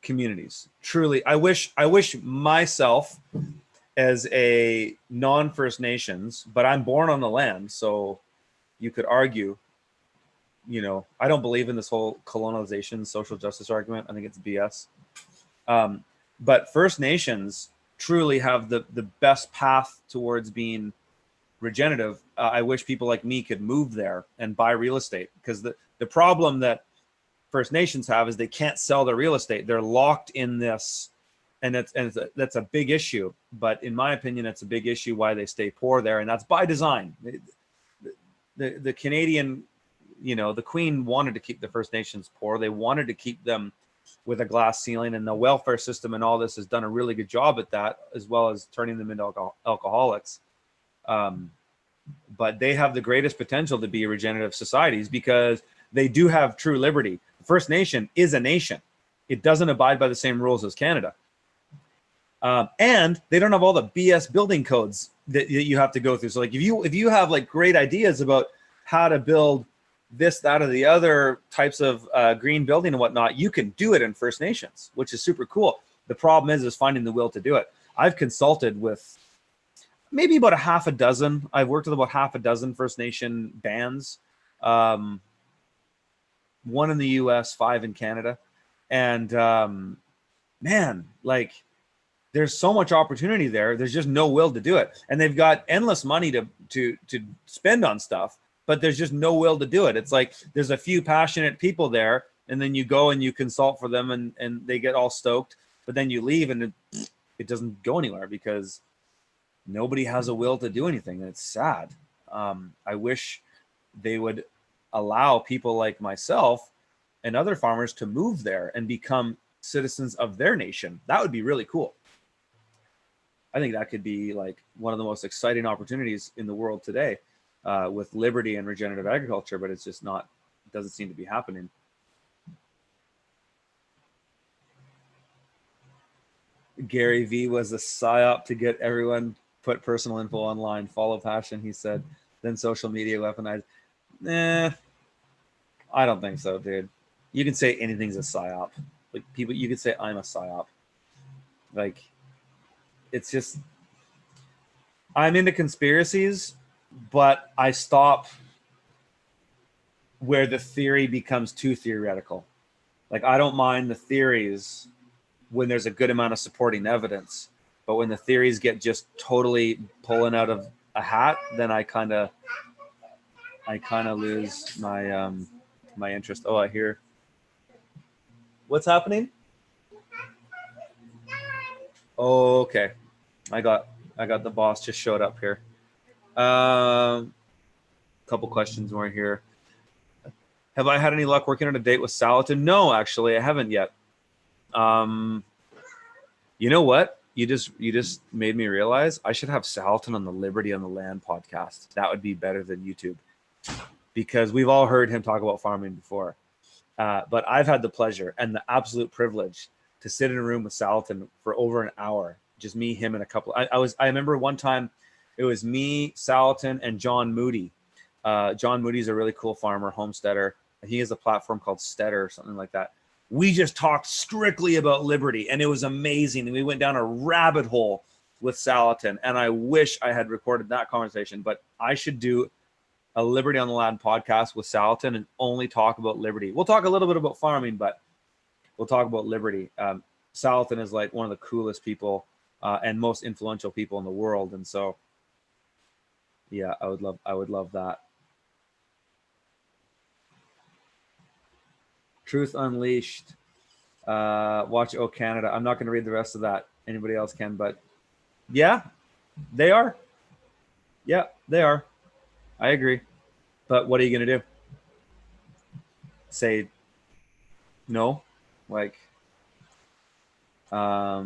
communities. Truly, I wish myself as a non-First Nations, but I'm born on the land, so you could argue, I don't believe in this whole colonization social justice argument. I think it's BS. But First Nations truly have the best path towards being regenerative. I wish people like me could move there and buy real estate, because the problem that First Nations have is they can't sell their real estate. They're locked in this, and that's a big issue. But in my opinion, it's a big issue why they stay poor there, and that's by design. The Canadian, the Queen wanted to keep the First Nations poor. They wanted to keep them with a glass ceiling, and the welfare system and all this has done a really good job at that, as well as turning them into alcoholics. But they have the greatest potential to be regenerative societies because they do have true liberty. The First Nation is a nation. It doesn't abide by the same rules as Canada. And they don't have all the BS building codes that you have to go through. So like if you have like great ideas about how to build this, that, or the other types of green building and whatnot, you can do it in First Nations, which is super cool. The problem is finding the will to do it. I've consulted with maybe about a half a dozen. I've worked with about half a dozen First Nation bands. 1 in the US, 5 in Canada. And man, like there's so much opportunity there. There's just no will to do it. And they've got endless money to spend on stuff, but there's just no will to do it. It's like there's a few passionate people there, and then you go and you consult for them, and they get all stoked, but then you leave and it doesn't go anywhere because nobody has a will to do anything. And it's sad. I wish they would allow people like myself and other farmers to move there and become citizens of their nation. That would be really cool. I think that could be like one of the most exciting opportunities in the world today, with liberty and regenerative agriculture, but it's just not, it doesn't seem to be happening. Gary V was a psyop to get everyone put personal info online, follow passion, he said, then social media weaponized. I don't think so, dude. You can say anything's a psyop. Like people, you could say I'm a psyop. Like, it's just, I'm into conspiracies, but I stop where the theory becomes too theoretical. Like, I don't mind the theories when there's a good amount of supporting evidence, but when the theories get just totally pulling out of a hat, then I kind of lose my my interest. Oh, I hear. What's happening? Oh, okay. I got the boss just showed up here. Couple questions more here. Have I had any luck working on a date with Salatin? No, actually, I haven't yet. You know what? You just made me realize I should have Salatin on the Liberty on the Land podcast. That would be better than YouTube, because we've all heard him talk about farming before. But I've had the pleasure and the absolute privilege to sit in a room with Salatin for over an hour. Just me, him, and a couple. I remember one time it was me, Salatin, and John Moody. John Moody's a really cool farmer, homesteader. He has a platform called Steader or something like that. We just talked strictly about Liberty, and it was amazing. And we went down a rabbit hole with Salatin, and I wish I had recorded that conversation. But I should do a Liberty on the Land podcast with Salatin and only talk about Liberty. We'll talk a little bit about farming, but we'll talk about Liberty. Salatin is like one of the coolest people and most influential people in the world, and so yeah, I would love that. Truth Unleashed. Watch Oh Canada. I'm not going to read the rest of that. Anybody else can, but yeah, they are. Yeah, they are. I agree. But what are you going to do? Say no? Like, yeah,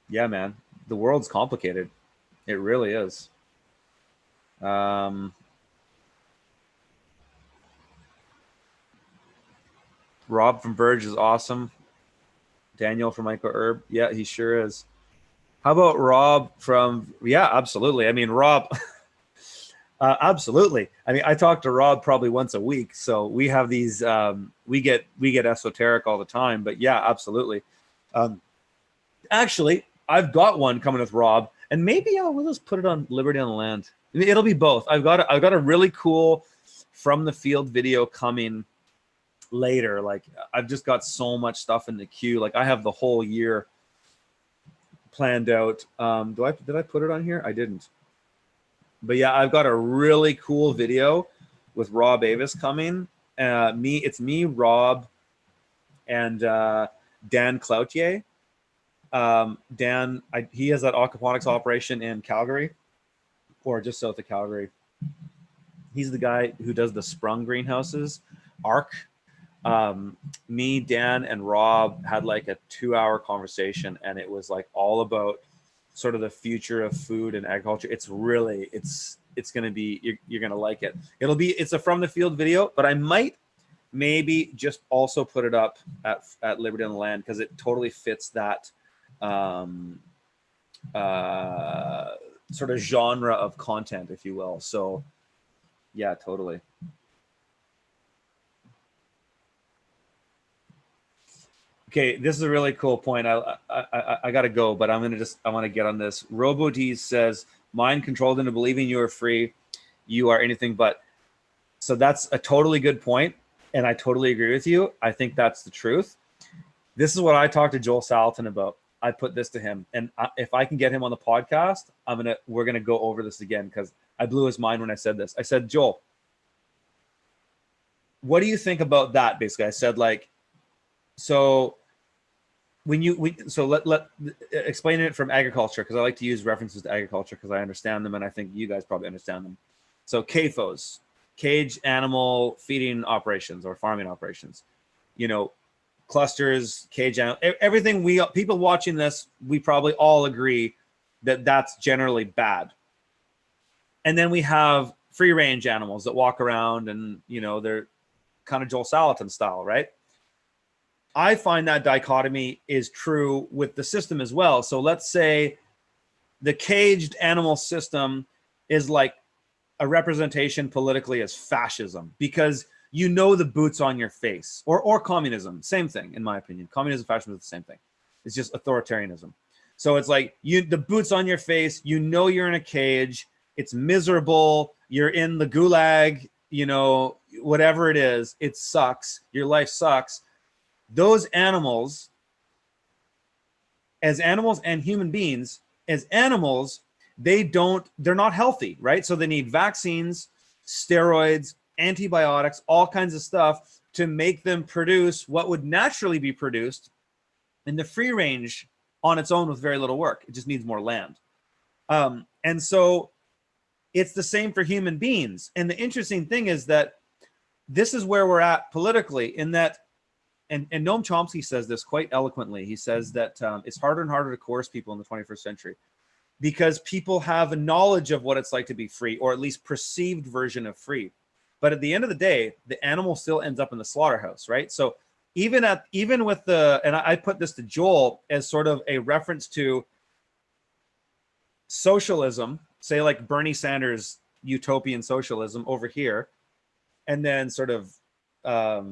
man. The world's complicated. It really is. Rob from Verge is awesome. Daniel from Micro Herb. Yeah, he sure is. How about Rob from, yeah, absolutely. I mean, Rob, absolutely. I mean, I talk to Rob probably once a week. So we have these, we get esoteric all the time, but yeah, absolutely. Actually, I've got one coming with Rob, and maybe we'll just put it on Liberty on the Land. It'll be both. I've got a really cool from the field video coming later. Like, I've just got so much stuff in the queue. Like, I have the whole year planned out. Did I put it on here? I didn't. But yeah, I've got a really cool video with Rob Avis coming. It's me, Rob, and Dan Cloutier. Dan, he has that aquaponics operation in Calgary, or just south of Calgary. He's the guy who does the sprung greenhouses, ARC. Me, Dan, and Rob had like a 2-hour conversation, and it was like all about sort of the future of food and agriculture. It's really, it's going to be, you're going to like it. It's a from the field video, but I might maybe just also put it up at Liberty on the Land, because it totally fits that sort of genre of content, if you will. So yeah, totally. Okay, this is a really cool point. I got to go, but I want to get on this. RoboD says, mind controlled into believing you are free. You are anything but. So that's a totally good point, and I totally agree with you. I think that's the truth. This is what I talked to Joel Salatin about. I put this to him, and if I can get him on the podcast, we're gonna go over this again, because I blew his mind when I said this. I said, Joel, what do you think about that? Basically, I said, like, so when let explain it from agriculture, because I like to use references to agriculture because I understand them, and I think you guys probably understand them. So CAFOs, cage animal feeding operations or farming operations, clusters, cage animal, everything. People watching this, we probably all agree that that's generally bad. And then we have free range animals that walk around, and they're kind of Joel Salatin style, right? I find that dichotomy is true with the system as well. So let's say the caged animal system is like a representation politically as fascism, because the boots on your face, or communism, same thing, in my opinion. Communism, fascism is the same thing. It's just authoritarianism. So it's like the boots on your face, you're in a cage, it's miserable, you're in the gulag, whatever it is, it sucks. Your life sucks. Those animals, as animals and human beings, as animals, they're not healthy, right? So they need vaccines, steroids, antibiotics, all kinds of stuff to make them produce what would naturally be produced in the free range on its own with very little work. It just needs more land. And so it's the same for human beings. And the interesting thing is that this is where we're at politically, in that, and Noam Chomsky says this quite eloquently. He says that it's harder and harder to coerce people in the 21st century because people have a knowledge of what it's like to be free, or at least perceived version of free. But at the end of the day, the animal still ends up in the slaughterhouse, right? So even with the, and I put this to Joel as sort of a reference to socialism, say like Bernie Sanders' utopian socialism over here, and then sort of, I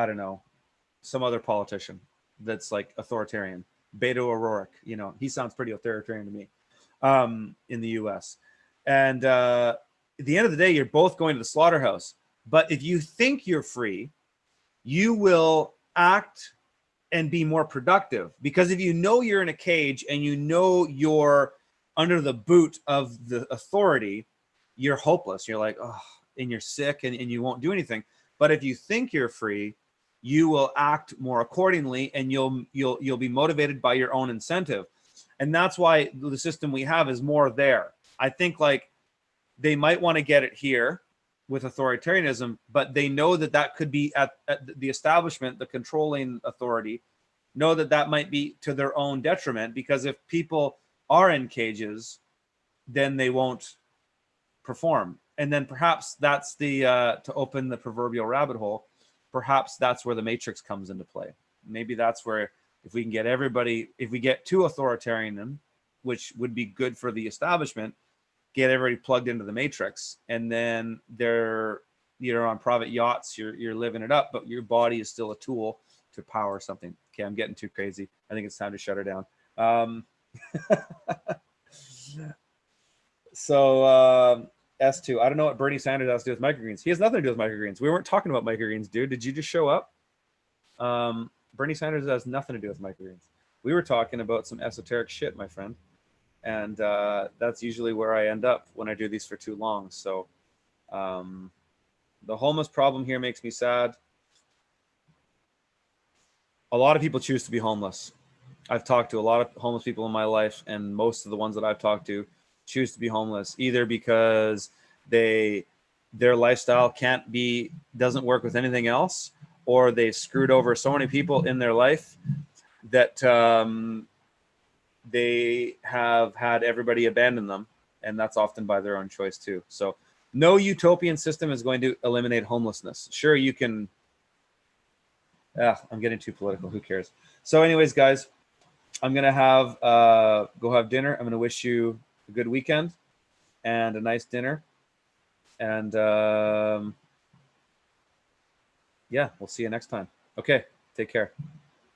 don't know, some other politician that's like authoritarian. Beto O'Rourke, you know, he sounds pretty authoritarian to me, in the US. And at the end of the day, you're both going to the slaughterhouse. But if you think you're free, you will act and be more productive. Because if you know you're in a cage and you know you're under the boot of the authority, you're hopeless. You're like, oh, and you're sick and you won't do anything. But if you think you're free, you will act more accordingly, and you'll be motivated by your own incentive. And that's why the system we have is more there. I think like they might want to get it here with authoritarianism, but they know that that could be at the establishment, the controlling authority, know that that might be to their own detriment, because if people are in cages, then they won't perform. And then perhaps that's the to open the proverbial rabbit hole, perhaps that's where the matrix comes into play. Maybe that's where, if we can get everybody, if we get too authoritarian, which would be good for the establishment, get everybody plugged into the matrix, and then they're on private yachts, you're living it up, but your body is still a tool to power something. Okay, I'm getting too crazy. I think it's time to shut her down. So S2, I don't know what Bernie Sanders has to do with microgreens. He has nothing to do with microgreens. We weren't talking about microgreens, dude. Did you just show up? Bernie Sanders has nothing to do with microgreens. We were talking about some esoteric shit, my friend. And that's usually where I end up when I do these for too long. So the homeless problem here makes me sad. A lot of people choose to be homeless. I've talked to a lot of homeless people in my life, and most of the ones that I've talked to choose to be homeless, either because their lifestyle doesn't work with anything else, or they've screwed over so many people in their life that they have had everybody abandon them, and that's often by their own choice too. So no utopian system is going to eliminate homelessness. Sure, you can. I'm getting too political. Who cares? So anyways, guys, I'm going to go have dinner. I'm going to wish you a good weekend and a nice dinner. And yeah, we'll see you next time. Okay, take care.